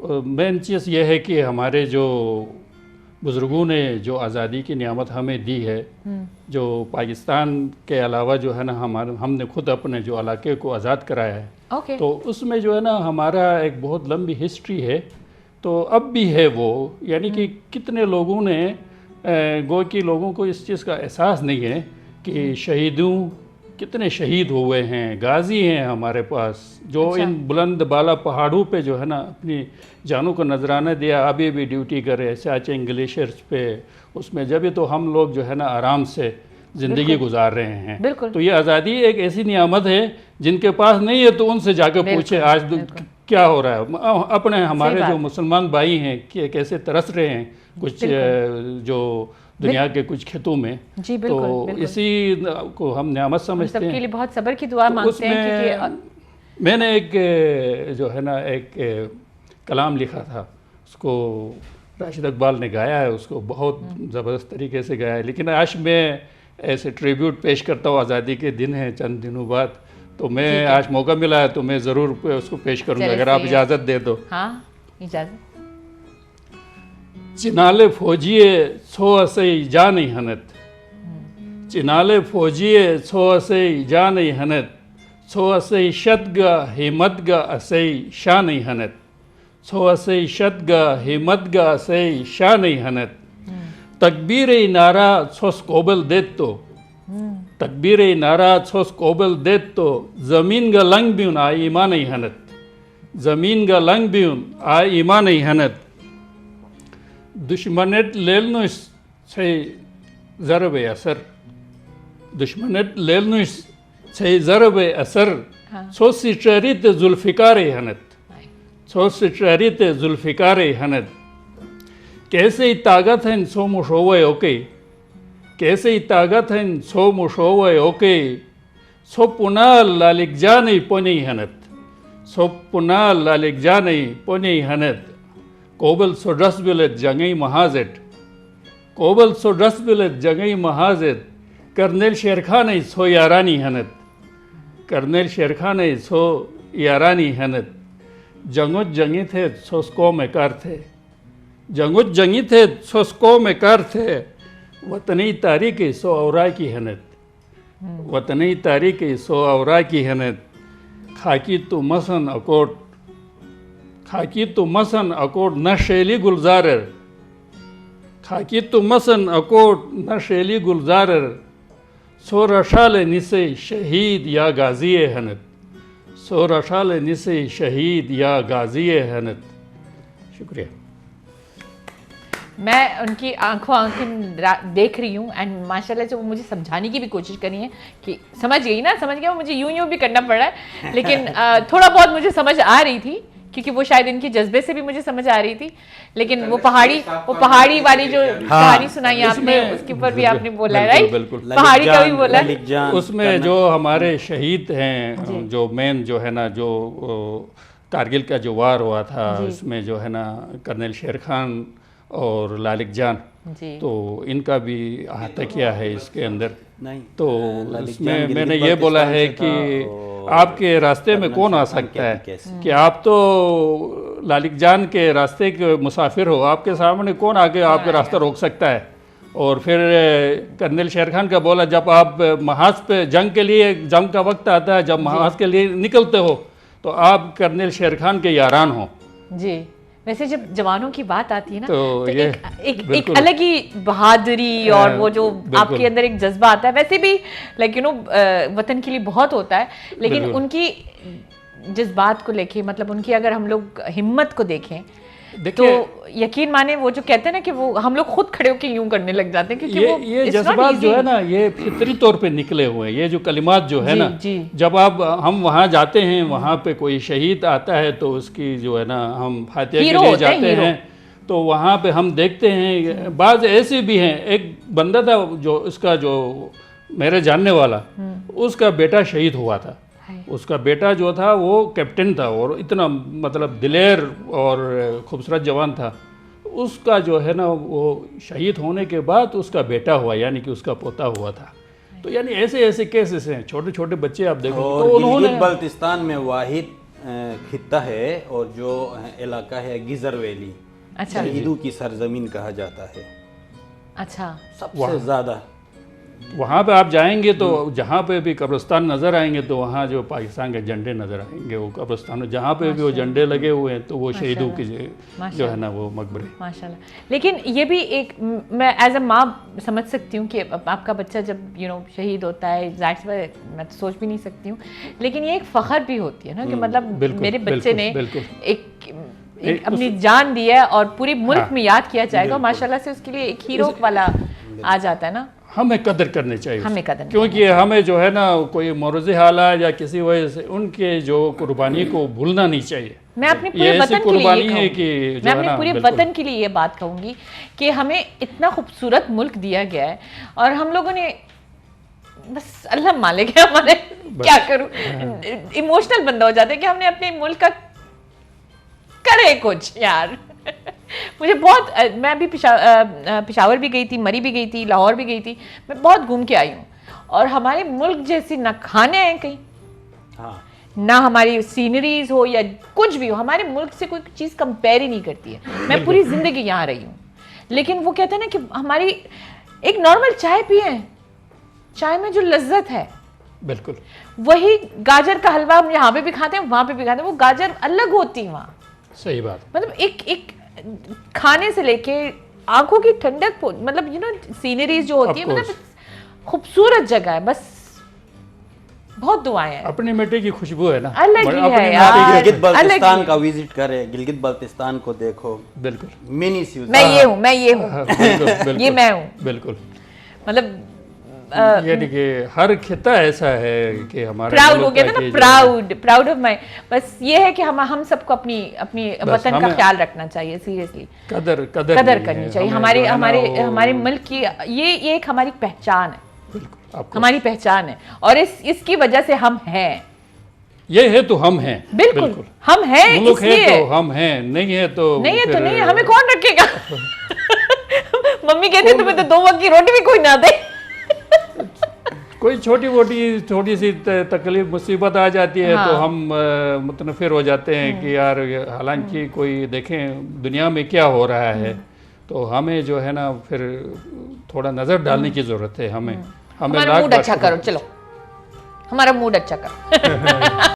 मेन चीज़ ये है कि हमारे जो बुज़ुर्गों ने जो आज़ादी की नियामत हमें दी है, जो पाकिस्तान के अलावा जो है ना हमने खुद अपने जो इलाके को आज़ाद कराया है, तो उसमें जो है ना हमारा एक बहुत लंबी हिस्ट्री है। तो अब भी है वो, यानी कि कितने लोगों ने गो कि लोगों को इस चीज़ का एहसास नहीं है कि कितने शहीद हुए हैं, गाजी हैं हमारे पास जो इन बुलंद बाला पहाड़ों पे जो है ना अपनी जानों को नजराना दिया, अभी भी ड्यूटी करे सियाचिन ग्लेशियर्स पे, उसमें जब तो हम लोग जो है ना आराम से ज़िंदगी गुजार रहे हैं। तो ये आज़ादी एक ऐसी नियामत है जिनके पास नहीं है तो उनसे जाकर पूछे आज क्या हो रहा है। अपने हमारे जो मुसलमान भाई हैं कि कैसे तरस रहे हैं कुछ जो दुनिया के कुछ खेतों में। जी बिल्कुल, तो बिल्कुल। इसी को हम नियामत समझते हैं। सबके लिए बहुत सब्र की दुआ मांगते हैं क्योंकि मैंने एक जो है ना एक कलाम लिखा था, उसको राशिद इकबाल ने गाया है, उसको बहुत ज़बरदस्त तरीके से गाया है। लेकिन आज मैं ऐसे ट्रिब्यूट पेश करता हूँ, आज़ादी के दिन है चंद दिनों बाद, तो मैं आज मौका मिला है तो मैं ज़रूर उसको पेश करूँगा अगर आप इजाज़त दे दो। हाँ इजाज़त। चिनाले फौजिए छो असे जा नहीं हनत, चिनाले फौजिए छो असे जा नहीं हनत, छो असे शतगा हिम्मतगा असे शाह नहीं हनत, छो असे शतगा हिम्मतगा असे शाह नहीं हनत, तकबीर नारा छोस कोबल देत तो, तकबीर नारा छोस कोबल देत तो, ज़मीन गा लंग ब्यून आ ईमान नहीं हनत, ज़मीन गा लंग ब्यून आ ईमान नहीं हनत, दुश्मनेट लेलनुस छे ज़रबे असर, दुश्मनेट लेलनुस छे ज़रबे असर, छो सिचरित जुल्फ़िकारे हनत, छो सिचरित जुल्फ़िकारे हनत, कैसे ही ताकत हैं छो मुशोवे ओके, कैसे ही ताकत हैं छो मुशोवे ओके, छो पुना लालिक जाने पोनी हनत, छो पुना लालिक जाने पोनी हनत, कोबल सो रसबिलत जंगई महाजेट, कोबल सो रसबिलत जंगई महाजेट, कर्नेल शेरखान सो यारानी हनत, कर्नेल शेरखान सो यारानी हनत, जंगुत जंगी थे सोस्को में कर थे, जंगुत जंगी थे सोस्को में कर थे, वतनी तारीख सो औरा की हनत, वतनी तारीख सो औरा की हनत, खाकी तो मसन अकोट खाकी तो मसन अकोट न शैली गुलजारर खाकी तो मसन अकोट न शैली गुलजारर सोरशाल निसे शहीद या गाजी हनत सोरशाल निसे शहीद या गाजी हनत। शुक्रिया। मैं उनकी आंखें देख रही हूँ एंड माशाल्लाह से वो मुझे समझाने की भी कोशिश करी है कि समझ गई ना, समझ गया। मुझे यूं भी करना पड़ रहा है, लेकिन थोड़ा बहुत मुझे समझ आ रही थी क्योंकि वो शायद इनके जज्बे से भी मुझे समझ आ रही थी। लेकिन वो पहाड़ी वाली जो कहानी सुनाई आपने उसके ऊपर भी आपने बोला है, राइट? बिल्कुल। पहाड़ी का भी बोला है। उसमें जो हमारे शहीद हैं, जो मेन जो है ना, जो कारगिल का जो वार हुआ था, उसमें जो है ना कर्नल शेर खान और लालिक जान, तो इनका भी अहाता किया है इसके अंदर। नहीं, तो इसमें मैंने ये बोला है कि आपके रास्ते में कौन आ सकता है, कि आप तो लालिक जान के रास्ते के मुसाफिर हो, आपके सामने कौन आके आपका रास्ता रोक सकता है। और फिर कर्नल शेर खान का बोला, जब आप महाज पे जंग के लिए, जंग का वक्त आता है, जब महाज के लिए निकलते हो तो आप कर्नल शेर खान के यारान हो। जी, वैसे जब जवानों की बात आती है ना, तो ये एक अलग ही बहादुरी और वो जो आपके अंदर एक जज्बा आता है। वैसे भी लाइक वतन के लिए बहुत होता है, लेकिन उनकी जज्बात को लेके, मतलब उनकी अगर हम लोग हिम्मत को देखें तो यकीन माने वो जो कहते हैं ना कि वो हम लोग खुद खड़े होकर यूं करने लग जाते हैं, क्योंकि ये जज्बात जो है ना, ये फितरी तौर पे निकले हुए हैं। ये जो कलिमात जो है ना, जब हम वहाँ जाते हैं, वहाँ पे कोई शहीद आता है तो उसकी जो है ना, हम फातिहा के लिए जाते हैं, तो वहाँ पे हम देखते हैं बाज़ ऐसे भी हैं। एक बंदा था जो उसका, जो मेरे जानने वाला, उसका बेटा शहीद हुआ था। उसका बेटा जो था वो कैप्टन था और इतना मतलब दिलेर और खूबसूरत जवान था। उसका जो है ना, वो शहीद होने के बाद उसका बेटा हुआ, यानी कि उसका पोता हुआ था। तो यानी ऐसे ऐसे केसेस हैं, छोटे छोटे बच्चे आप देखो। और तो उन्होंने बल्तिस्तान में वाहिद खित्ता है और जो इलाका है गिजर वैली, अच्छा, शहीदों की सरजमीन कहा जाता है। अच्छा, सबसे ज़्यादा वहाँ पे आप जाएंगे तो जहाँ पे भी कब्रिस्तान नज़र आएंगे तो वहाँ जो पाकिस्तान के झंडे नज़र आएंगे, वो कब्रिस्तान जहाँ पे भी वो झंडे लगे हुए हैं, तो वो शहीदों की जो है ना वो मकबरे। माशाल्लाह। लेकिन ये भी एक, मैं एज अ माँ समझ सकती हूँ कि आपका बच्चा जब शहीद होता है, जाहिर मैं तो सोच भी नहीं सकती हूँ, लेकिन ये एक फ़ख्र भी होती है ना कि मतलब मेरे बच्चे ने एक अपनी जान दी है और पूरी मुल्क में याद किया जाएगा। माशाल्लाह से उसके लिए एक हीरो वाला आ जाता है ना। हमें कदर करनी चाहिए, हमें कदर, क्योंकि हमें जो है ना, कोई मौरूज़ी हालात या किसी वजह से उनके जो कुर्बानी को भूलना नहीं चाहिए। मैं अपने पूरे वतन के लिए मैं अपने पूरे वतन के लिए ये बात कहूँगी कि हमें इतना खूबसूरत मुल्क दिया गया है और हम लोगों ने बस अल्लाह मालिक है हमारे, क्या करूँ, इमोशनल बंदा हो जाता है कि हमने अपने मुल्क का करे कुछ यार। मुझे बहुत, मैं अभी पेशावर भी गई थी, मरी भी गई थी, लाहौर भी गई थी, मैं बहुत घूम के आई हूँ और हमारे मुल्क जैसी ना खाने हैं कहीं, ना हमारी सीनरीज हो या कुछ भी हो, हमारे मुल्क से कोई चीज़ कंपेयर ही नहीं करती है। मैं पूरी ज़िंदगी यहाँ रही हूँ, लेकिन वो कहते हैं ना कि हमारी एक नॉर्मल चाय पिए, चाय में जो लज्जत है, बिल्कुल वही गाजर का हलवा हम यहाँ पे भी खाते हैं, वहाँ पे भी खाते हैं, वो गाजर अलग होती है वहाँ। सही बात। मतलब एक खाने से लेके आंखों की ठंडक, मतलब सीनरीज जो होती है, मतलब खूबसूरत जगह है। बस बहुत दुआएं हैं, अपनी मिट्टी की खुशबू है ना, अलग ही है यार। गिलगित बल्तिस्तान का विजिट करें, गिलगित बल्तिस्तान को देखो। बिल्कुल, मिनी स्यूज। मैं ये हूँ ये मैं हूँ, बिल्कुल। मतलब यानी कि हर खिता ऐसा है कि हमारा प्राउड हो गया था ना, प्राउड ऑफ माई। बस ये है कि हम सबको अपनी वतन का ख्याल रखना चाहिए, सीरियसली कदर करनी चाहिए। हमारे मुल्क की ये एक हमारी पहचान है, हमारी पहचान है और इसकी वजह से हम हैं। ये है तो हम हैं, बिल्कुल हम हैं, मुल्क है तो हम हैं, नहीं है तो नहीं है, हमें कौन रखेगा। मम्मी कहती है तुम्हें तो 2 वक्त की रोटी भी कोई ना दे। कोई छोटी सी तकलीफ मुसीबत आ जाती है तो हम मुतनफिर हो जाते हैं कि यार, हालांकि कोई देखें दुनिया में क्या हो रहा है, तो हमें जो है ना फिर थोड़ा नज़र डालने की ज़रूरत है। हमें हमारा मूड अच्छा करो, चलो हमारा मूड अच्छा करो।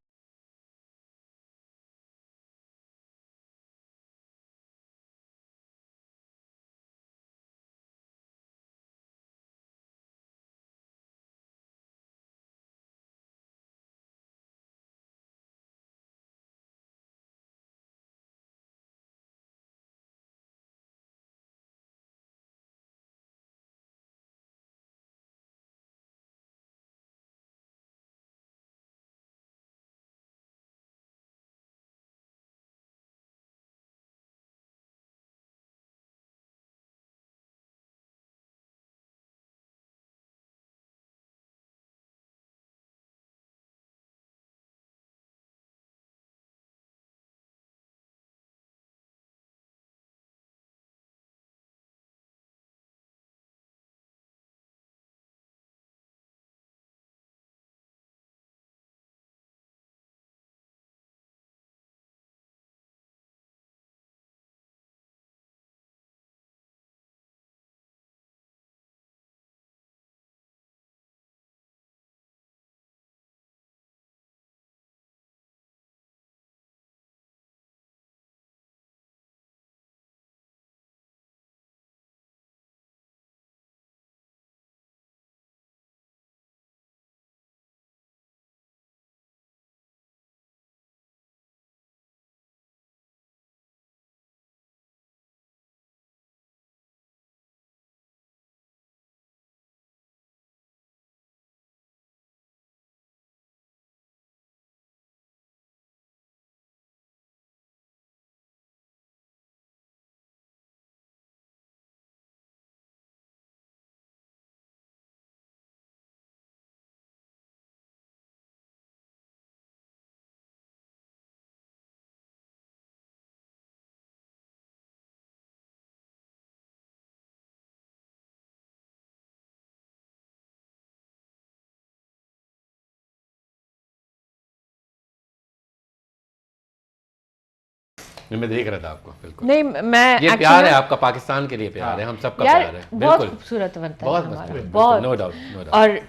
मैं देख रहा था आपको, बिल्कुल। नहीं मैं ये actually प्यार है आपका, पाकिस्तान के लिए प्यार है, हम सबका यार प्यार है, बहुत बिल्कुल। खूबसूरत बनता है बहुत हमारा, मस्त, बहुत। No doubt, no doubt. और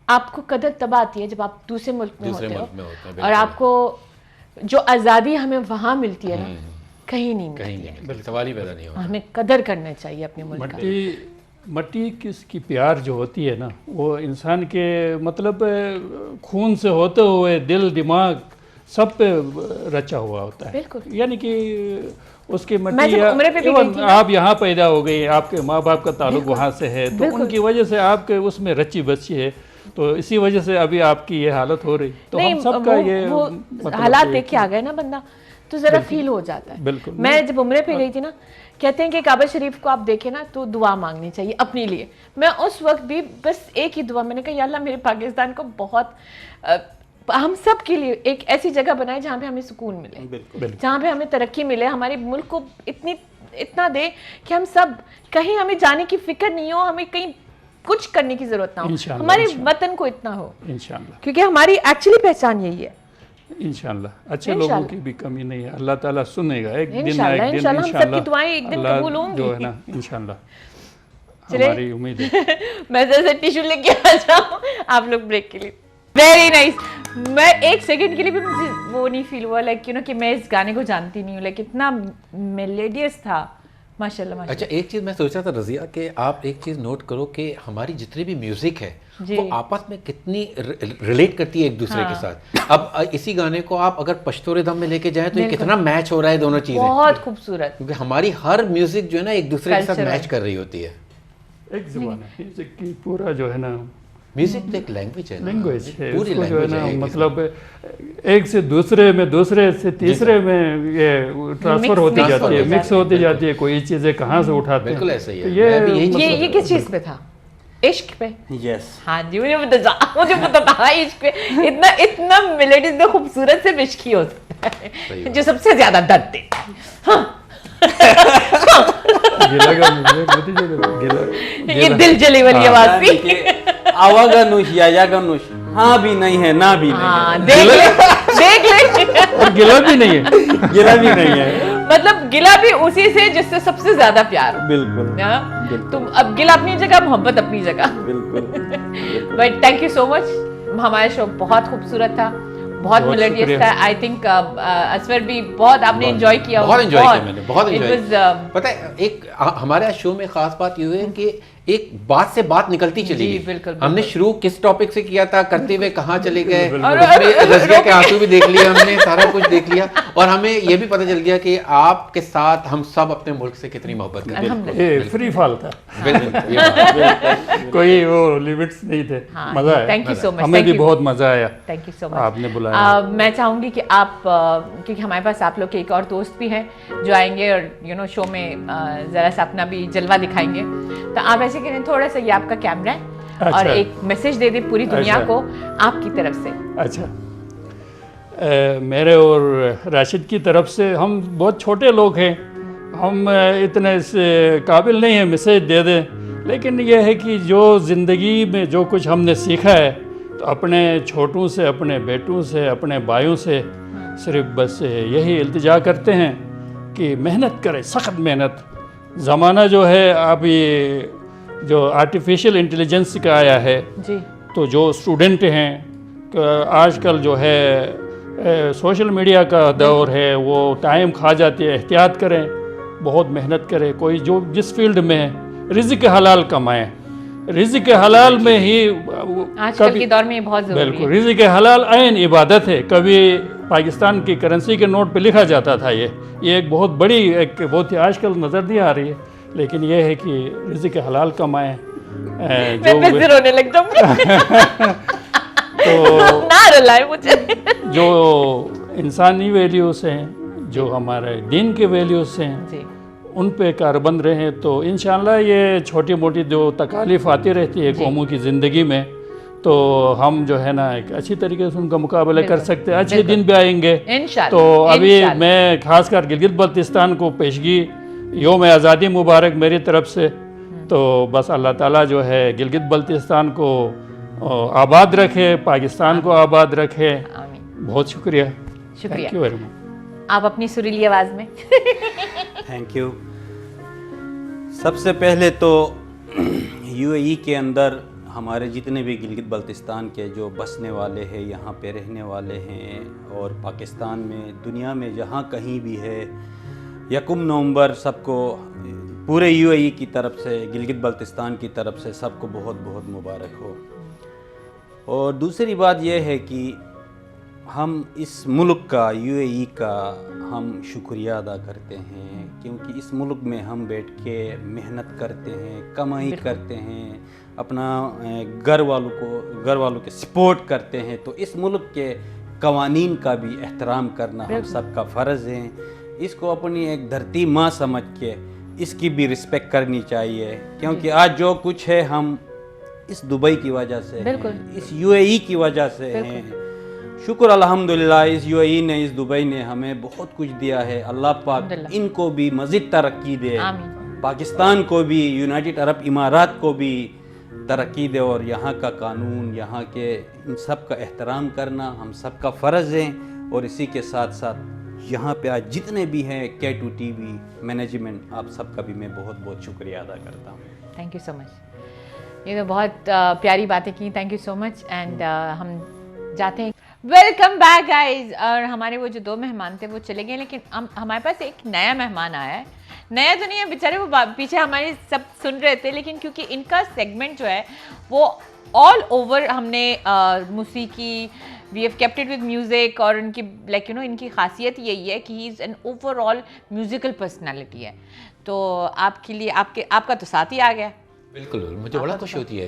आपको कदर तब आती है जब आप दूसरे मुल्क में दूसरे होते मुल्क में होते हो, हैं, और बिल्कुल। आपको जो आज़ादी हमें वहाँ मिलती है ना, कहीं नहीं कहीं मिलती है। नहीं, सवाल ही पैदा नहीं होता। हमें कदर करना चाहिए अपने मुल्क का। मट्टी किसकी प्यार जो होती है ना, वो इंसान के मतलब खून से होते हुए दिल दिमाग सब पे रचा हुआ होता है। बिल्कुल। यानी कि उसकी मैं मट्टी जब उम्रे पे भी गई थी ना, आप यहाँ पैदा हो गई, आपके माँ बाप का ताल्लुक वहाँ से है, तो बिल्कुल। उनकी वजह से आपके उसमें रची बची है, तो इसी वजह से अभी आपकी ये हालत हो रही। तो नहीं हम सबका ये वो मतलब हालात ये- देख के आ गए ना बंदा, तो जरा फील हो जाता है। बिल्कुल। मैं जब उम्रे पे गई थी ना, कहते हैं कि काबा शरीफ को आप देखें ना तो दुआ मांगनी चाहिए अपने लिए। मैं उस वक्त भी बस एक ही दुआ, मैंने कहा या अल्लाह मेरे पाकिस्तान को बहुत हम सब के लिए एक ऐसी जगह बनाए जहाँ पे हमें सुकून मिले, जहाँ पे हमें तरक्की मिले, हमारे मुल्क को इतना दे कि हम सब कहीं हमें जाने की फिक्र नहीं हो, हमें कहीं कुछ करने की जरूरत ना हो, इंशाअल्लाह, हमारे इंशाअल्लाह। वतन को इतना हो, इंशाअल्लाह क्योंकि हमारी एक्चुअली पहचान यही है। इंशाअल्लाह अच्छे इंशाअल्लाह। लोगों की भी कमी नहीं है, अल्लाह ताला सुनेगा एक दिन ना इंशाअल्लाह, एक दिन। इंशाअल्लाह, हम सबकी दुआएं एक दिन अल्लाह कबूल होंगी। जो है ना, इंशाअल्लाह चलिए। हमारी उम्मीद है। मैं जैसे टिश्यू लेके आ जाऊं आप लोग ब्रेक के लिए। Very nice. मैं एक सेकंड के लिए भी मुझे वो नहीं फील हुआ लाइक कि मैं इस गाने को जानती नहीं हूँ, लाइक इतना मेलोडियस था, माशाल्लाह माशाल्लाह। अच्छा, एक चीज़ मैं सोच रहा था रज़िया कि आप एक चीज़ नोट करो कि हमारी जितनी भी म्यूज़िक है जी। वो आपस में कितनी रिलेट करती है एक दूसरे के साथ। अब इसी गाने को आप अगर पश्तो रिदम में लेके जाएं तो ये कितना मैच हो रहा है दोनों चीज़ें, बहुत खूबसूरत। क्योंकि हमारी हर म्यूज़िक जो है ना एक दूसरे के साथ Cultural। मैच कर रही होती है। एक जुबान है म्यूजिक की, पूरा जो है ना म्यूज़िक तो एक लैंग्वेज है ना, लैंग्वेज है, पूरी उसको जो है लैंग्वेज ना है मतलब एक से दूसरे में, दूसरे से तीसरे में ये ट्रांसफर होती mix जाती है, होती मिक्स होती जाती है, कोई चीज़ें कहाँ से उठाते हैं। बिल्कुल ऐसा ही है। तो ये मैं भी यही चीज़ ये किस चीज पे था? इश्क पे? यस। हाँ जी, मुझे पता था इश्क पे। इतना मेलोडी, इतना खूबसूरत से इश्क ही हो सकता है जो सबसे ज्यादा दर्द देता है। हाँ। गिला का गिला ये दिल जली वाली आवाज थी। आवागनुश या गनुश, हाँ भी नहीं है ना भी नहीं हाँ, देख ले। और गिला भी नहीं है। गिला भी नहीं है। मतलब गिला भी उसी से जिससे सबसे ज्यादा प्यार हो। बिल्कुल हाँ? तुम अब गिला अपनी जगह, मोहब्बत अपनी जगह। बिल्कुल। But thank you so much. हमारा शो बहुत खूबसूरत था, बहुत मेलोडियस शुक्रिया। था। आई थिंक असवर भी बहुत आपने एंजॉय किया बहुत होगा। एंजॉय किया मैंने, बहुत It एंजॉय। was, पता है एक हमारे शो में खास बात ये हुई है कि एक बात से बात निकलती चली जी, गई। बिल्कुल, हमने शुरू किस टॉपिक से किया था, करते हुए कहाँ चले गए, बिल्कुल। उसमें रज़िया के आंसू भी देख लिए हमने, सारा कुछ देख लिया, और हमें ये भी पता चल गया कि आपके साथ हम सब अपने मुल्क से कितनी मोहब्बत करते हैं। अल्हम्दुलिल्लाह। ये फ्री फॉल था, बिल्कुल, ये बात। कोई वो लिमिट्स नहीं थे। हाँ, मजा आया, थैंक यू सो मच। हमें भी बहुत मजा आया। Thank you so much. आपने बुलाया। मैं चाहूंगी कि आप क्योंकि हमारे पास आप लोग के एक और दोस्त भी हैं जो आएंगे और शो में जरा सा अपना भी जलवा दिखाएंगे, तो आप ऐसे करें, थोड़ा सा ये आपका कैमरा है और अच्छा। एक मैसेज दे दे पूरी दुनिया अच्छा। को आपकी तरफ से। अच्छा, मेरे और राशिद की तरफ से, हम बहुत छोटे लोग हैं, हम इतने से काबिल नहीं हैं मैसेज दे दें, लेकिन यह है कि जो ज़िंदगी में जो कुछ हमने सीखा है, तो अपने छोटों से, अपने बेटों से, अपने भाइयों से सिर्फ बस यही इल्तिजा करते हैं कि मेहनत करें, सख्त मेहनत। ज़माना जो है अब ये जो आर्टिफिशियल इंटेलिजेंस का आया है, जी तो जो स्टूडेंट हैं आजकल जो है सोशल मीडिया का दौर है, वो टाइम खा जाती है। एहतियात करें, बहुत मेहनत करें, कोई जो जिस फील्ड में है, रिज़्क़ हलाल कमाएं। रिज़्क़ हलाल में ही आजकल के दौर में ये बहुत जरूरी बिल्कुल, है। रिज़्क़ हलाल ऐन इबादत है। कभी पाकिस्तान की करेंसी के नोट पे लिखा जाता था, ये एक बहुत बड़ी, एक बहुत ही आजकल नज़र नहीं आ रही है, लेकिन ये है कि रिज़्क़ हलाल कमाएं। मैं फिर से रोने लग जाऊंगी। तो ना रुलाए मुझे। जो इंसानी वैल्यूज़ हैं, जो हमारे दीन के वैल्यूज़ हैं, जी उन पे कारबंद रहें, तो इंशाअल्लाह ये छोटी मोटी जो तकालीफ आती रहती है कौमों की ज़िंदगी में, तो हम जो है ना एक अच्छी तरीके से उनका मुकाबला कर सकते हैं। अच्छे दिन भी आएंगे। इंशाअल्लाह। तो अभी इंशाअल्लाह। मैं खासकर गिलगित बल्तिस्तान को पेशगी योम आज़ादी मुबारक मेरी तरफ से। तो बस अल्लाह ताला जो है गिलगित बल्तिस्तान को आबाद रखे, पाकिस्तान को आबाद रखे। आमीन। बहुत शुक्रिया। शुक्रिया। Thank you very much. आप अपनी सुरीली आवाज़ में। Thank you. सबसे पहले तो यूएई के अंदर हमारे जितने भी गिलगित बल्तिस्तान के जो बसने वाले हैं, यहाँ पे रहने वाले हैं, और पाकिस्तान में दुनिया में जहाँ कहीं भी है, 1 नवंबर सबको पूरे यूएई की तरफ से, गिलगित बल्तिस्तान की तरफ से सबको बहुत बहुत मुबारक हो। और दूसरी बात यह है कि हम इस मुल्क का, यूएई का हम शुक्रिया अदा करते हैं, क्योंकि इस मुल्क में हम बैठ के मेहनत करते हैं, कमाई करते हैं, अपना घर वालों के सपोर्ट करते हैं। तो इस मुल्क के कवानीन का भी एहतराम करना हम सबका फ़र्ज़ है। इसको अपनी एक धरती माँ समझ के इसकी भी रिस्पेक्ट करनी चाहिए, क्योंकि आज जो कुछ है हम इस दुबई की वजह से हैं, इस यूएई की वजह से हैं। शुक्र अल्हम्दुलिल्लाह, इस यूएई ने, इस दुबई ने हमें बहुत कुछ दिया है। अल्लाह पाक इनको भी मज़ीद तरक्की दे, पाकिस्तान को भी, यूनाइटेड अरब इमारात को भी तरक्की दे, और यहाँ का कानून, यहाँ के इन सब का एहतराम करना हम सब का फ़र्ज़ है। और इसी के साथ साथ यहाँ पे आज जितने भी हैं K2 TV मैनेजमेंट, आप सबका भी मैं बहुत बहुत शुक्रिया अदा करता हूँ। Thank you so much. ये तो बहुत प्यारी बातें की, thank you so much. And हम जाते हैं। Welcome back guys. और हमारे वो जो 2 मेहमान थे वो चले गए, लेकिन हमारे पास एक नया मेहमान आया है। नया तो नहीं है बेचारे, वो पीछे हमारे सब सुन रहे थे, लेकिन क्योंकि इनका सेगमेंट जो है वो ऑल ओवर हमने मौसीकी, we have kept it with music, और उनकी लाइक यू नो इनकी खासियत यही है कि he is an overall musical personality है। तो आपके लिए आपका तो साथ ही आ गया। बिल्कुल, मुझे बड़ा खुशी होती है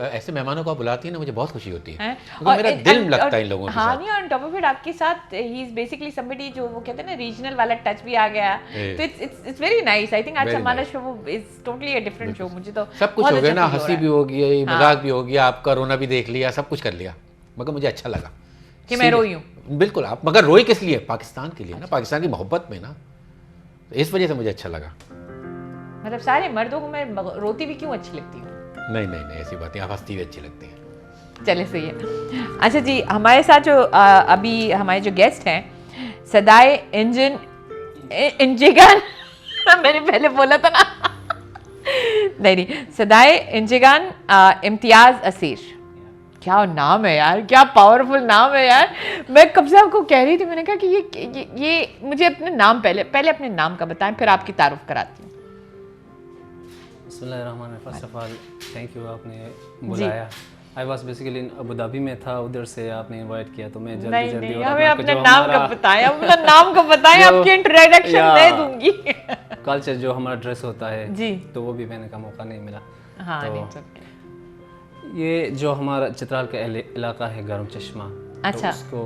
ऐसे मेहमानों को आप बुलाती हैं ना, मुझे बहुत खुशी होती है, और मेरा दिल लगता है इन लोगों के हाँ, साथ। नहीं, और टॉप ऑफ इट आपके साथ ही इज बेसिकली समबडी जो वो कहते हैं ना, रीजनल वाला टच भी आ गया, तो it's very nice. I think आज हमारा शो वो is totally a different show. मुझे तो सब कुछ हो गया ना, हंसी भी हो गई, मजाक भी हो गया, आपका रोना भी देख लिया, सब कुछ कर लिया, मगर मुझे अच्छा लगा कि मैं रोई हूँ। बिल्कुल, आप मगर रोई किस लिए? पाकिस्तान के लिए ना, पाकिस्तान की मोहब्बत में ना, इस वजह से मुझे अच्छा लगा। मतलब सारे मर्दों को मैं रोती भी क्यों अच्छी लगती हूँ? नहीं, आप हंसती हुई अच्छी लगती हैं। चले, सही है। अच्छा जी, हमारे साथ जो अभी हमारे जो गेस्ट हैं, सदाए इंजिगान मैंने पहले बोला था ना नहीं, सदाए इंजिगान इम्तियाज़ असीर। क्या नाम है यार, क्या पावरफुल नाम है यार। मैं कब से आपको कह रही थी, मैंने कहा कि ये मुझे अपने नाम पहले अपने नाम का बताएं, फिर आपकी तारुफ कराती हूँ। बिस्मिल्लाहिर्रहमानिर्रहीम। First of all thank you, आपने बुलाया। I was basically in Abu Dhabi में था, उधर से आपने इनवाइट किया, तो मैं जल्दी नहीं, हमें अपने नाम का बताएं, अपना नाम का बताएं, आपकी इंट्रोडक्शन मैं दूंगी। कल्चर जो हमारा ड्रेस होता है जी, तो वो भी पहनने का मौका नहीं मिला। हाँ, तो नहीं, ये जो हमारा चित्राल का इलाका है, गरम चश्मा, अच्छा, तो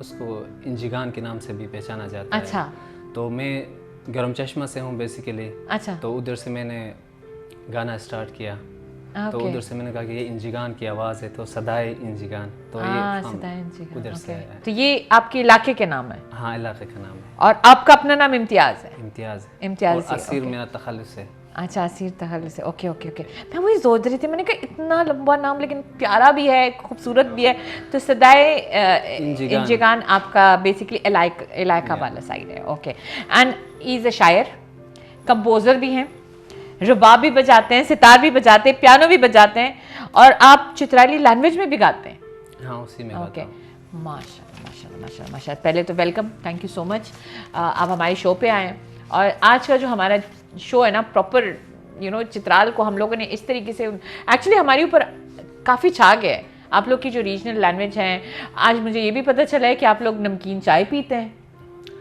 उसको इंजिगान के नाम से भी पहचाना जाता है। अच्छा, तो मैं गरम चश्मा से हूँ बेसिकली। अच्छा, तो उधर से मैंने गाना स्टार्ट किया, तो उधर से मैंने कहा कि ये इंजिगान की आवाज़ है, तो सदाए इंजिगान, तो ये सदाए इंजिगान उधर से आया है। तो ये आपके इलाके के नाम है? हाँ, इलाके का नाम है। और आपका अपना नाम इम्तियाज़ है? इम्तियाज़ है। इम्तियाज़ और असीर मेरा तखल्लुस है। अच्छा, असीर तखल्लुस है। ओके। मैं वही सोच रही थी, मैंने कहा इतना लंबा नाम, लेकिन प्यारा भी है, खूबसूरत भी है। तो सदाए इंजिगान आपका बेसिकली इलाका वाला साइड है। Okay. And he is a शायर, कंपोज़र भी हैं, रुबाब भी बजाते हैं, सितार भी बजाते हैं, पियानो भी बजाते हैं, और आप चित्राली लैंग्वेज में भी गाते हैं? हाँ, उसी में गाता हूँ। माशाल्लाह। पहले तो welcome, thank you so much, आप हमारे शो पे आए हैं। और आज का जो हमारा शो है ना, प्रॉपर चित्राल को हम लोगों ने इस तरीके से एक्चुअली हमारे ऊपर काफ़ी छा गया है। आप लोग की जो रीजनल लैंग्वेज है, आज मुझे ये भी पता चला है कि आप लोग नमकीन चाय पीते हैं।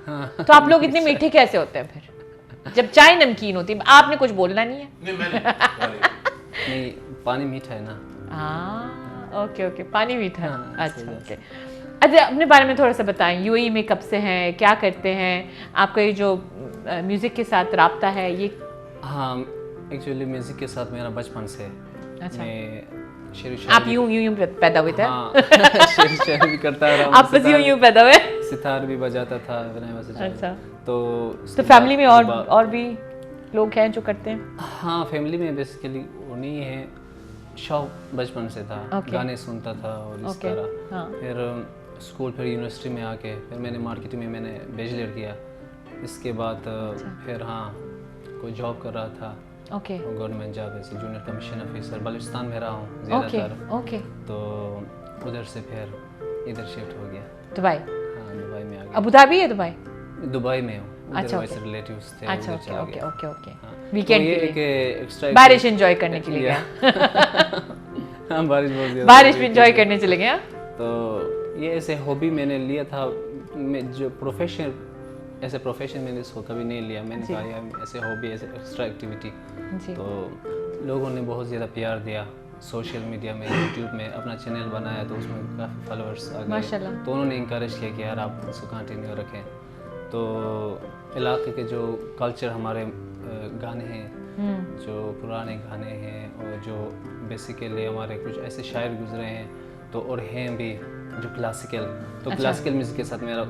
हाँ। तो आप लोग इतने मीठे कैसे होते हैं फिर, जब चाय नमकीन होती है? आपने कुछ बोलना नहीं है? नहीं, पानी मीठा है ना। हाँ, ओके, पानी मीठा है। हाँ, अच्छा, ओके। अच्छा, अपने बारे में थोड़ा सा बताएं, यूएई में कब से हैं, क्या करते हैं, आपका ये जो म्यूज़िक के साथ राब्ता है ये? हाँ, एक्चुअली म्यूज़िक के साथ मेरा बचपन से। अच्छा। मैं शेर आप यूं पैदा हुए थे? हाँ, शेर भी करता रहा। आप बस यूं पैदा हुए? सितार भी बजाता था। अच्छा। तो फैमिली में और भी लोग हैं जो करते हैं? हाँ, फैमिली में बेसिकली वो नहीं है, शौक बचपन से था, गाने सुनता था और इस तरह। फिर स्कूल फिर यूनिवर्सिटी में आके फिर मैंने मार्केटिंग में मैंने बैचलर किया। इसके बाद फिर हाँ कोई जॉब कर रहा था, ओके गवर्नमेंट जॉब है, जूनियर कमीशन ऑफिसर बलूचिस्तान में रहा हूँ ओके ज़्यादातर। ओके। तो उधर से फिर इधर शिफ्ट हो गया। दुबई, हाँ दुबई में आ गया। अबू धाबी है दुबई? दुबई में हूँ। अच्छा, वैसे ओके। रिलेटिव्स थे, अच्छा उधर ओके चला ओके गया। Okay okay. हाँ, वीकेंड तो ये के एक लिए एक्स्ट्रा बारिश एंजॉय करने के लिए गया? हाँ बारिश बहुत ज़्यादा बारिश में एंजॉय करने चले गए? तो ये ऐसे हॉबी मैंने लिया था, मैं जो प्रोफेशन ऐसे प्रोफेशन मैंने इसको कभी नहीं लिया। मैंने कहा यार ऐसे हॉबी ऐसे एक्स्ट्रा एक्टिविटी। जी। तो लोगों ने बहुत ज़्यादा प्यार दिया सोशल मीडिया में, यूट्यूब में अपना चैनल बनाया तो उसमें काफ़ी फॉलोअर्स आ गए। माशाल्लाह। तो उन्होंने इंकरेज किया कि यार आप इसको कंटिन्यू रखें। तो इलाके के जो कल्चर हमारे गाने हैं, जो पुराने गाने हैं और जो बेसिकली हमारे कुछ ऐसे शायर गुजरे हैं तो और हैं भी जो क्लासिकल, तो क्लासिकल म्यूज़िक के साथ मेरा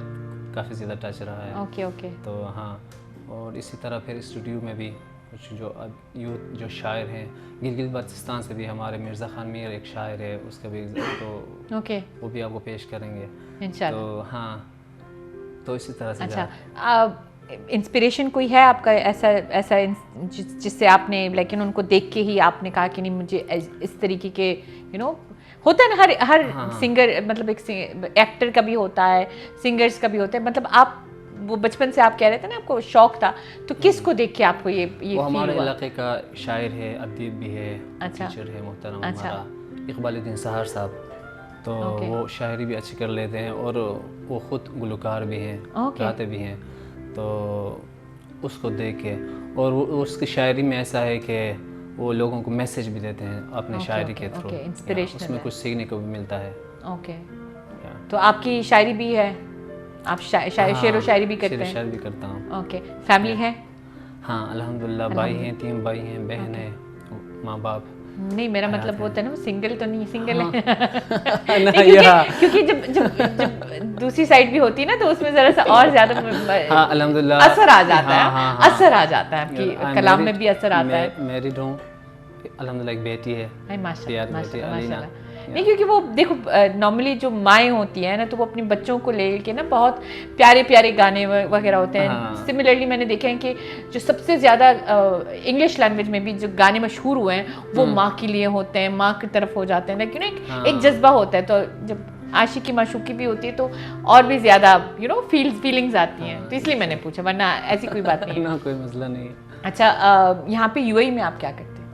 काफ़ी ज़्यादा टच रहा है। Okay okay. तो हाँ, और इसी तरह फिर स्टूडियो में भी कुछ जो अब यूथ जो शायर हैं, गिलगित बाल्टिस्तान से भी हमारे मिर्ज़ा खान मीर एक शायर है, उसका भी तो ओके वो भी आपको पेश करेंगे इंशाल्लाह। तो हाँ, तो इसी तरह से अच्छा, इंस्पिरेशन कोई है आपका ऐसा ऐसा जिससे आपने लेकिन उनको देख के ही आपने कहा कि नहीं मुझे इस तरीके के होता है ना, हर सिंगर मतलब एक एक्टर का भी होता है, सिंगर्स का भी होता है, मतलब आप वो बचपन से आप कह रहे थे ना आपको शौक था, तो किसको देख के आपको ये वो हमारे इलाके का शायर है, अदीब भी है, अच्छा। टीचर है मोहतरम अच्छा। हमारा इकबालुद्दीन सहार साहब। तो वो शायरी भी अच्छी कर लेते हैं और वो खुद गुलकार भी हैं, गाते भी हैं। तो उसको देख के और वो उसकी शायरी में ऐसा है कि वो लोगों को मैसेज भी देते हैं अपने शायरी के थ्रू, उसमें कुछ सीखने को भी मिलता है। ओके, तो आपकी शायरी भी है, आप शेर व शायरी भी करते हैं? शायरी भी करता हूँ। ओके, फैमिली है? हाँ अल्हम्दुलिल्लाह, भाई हैं, 3 भाई हैं, बहन है, माँ बाप। नहीं मेरा मतलब वो होता है ना, वो सिंगल तो नहीं, सिंगल है क्योंकि जब दूसरी साइड भी होती है ना तो उसमें जरा सा और ज्यादा हाँ अल्हम्दुलिल्लाह असर आ जाता है, असर आ जाता है, आपकी कलाम में भी असर आता है। मैरिड हूँ अल्हम्दुलिल्लाह, एक बेटी है। माशाल्लाह माशाल्लाह। नहीं क्योंकि वो देखो नॉर्मली जो माएँ होती हैं ना तो वो अपने बच्चों को लेके ना बहुत प्यारे प्यारे गाने वगैरह होते हैं। सिमिलरली मैंने देखे हैं कि जो सबसे ज़्यादा इंग्लिश लैंग्वेज में भी जो गाने मशहूर हुए हैं वो माँ के लिए होते हैं, माँ की तरफ हो जाते हैं, लेकिन एक जज्बा होता है। तो जब आशिकी माशूकी भी होती है तो और भी ज़्यादा फीलिंग्स आती हैं, तो इसलिए मैंने पूछा, वरना ऐसी कोई बात नहीं ना कोई मसला नहीं। अच्छा, यहाँ पे यूएई में आप क्या करते हैं?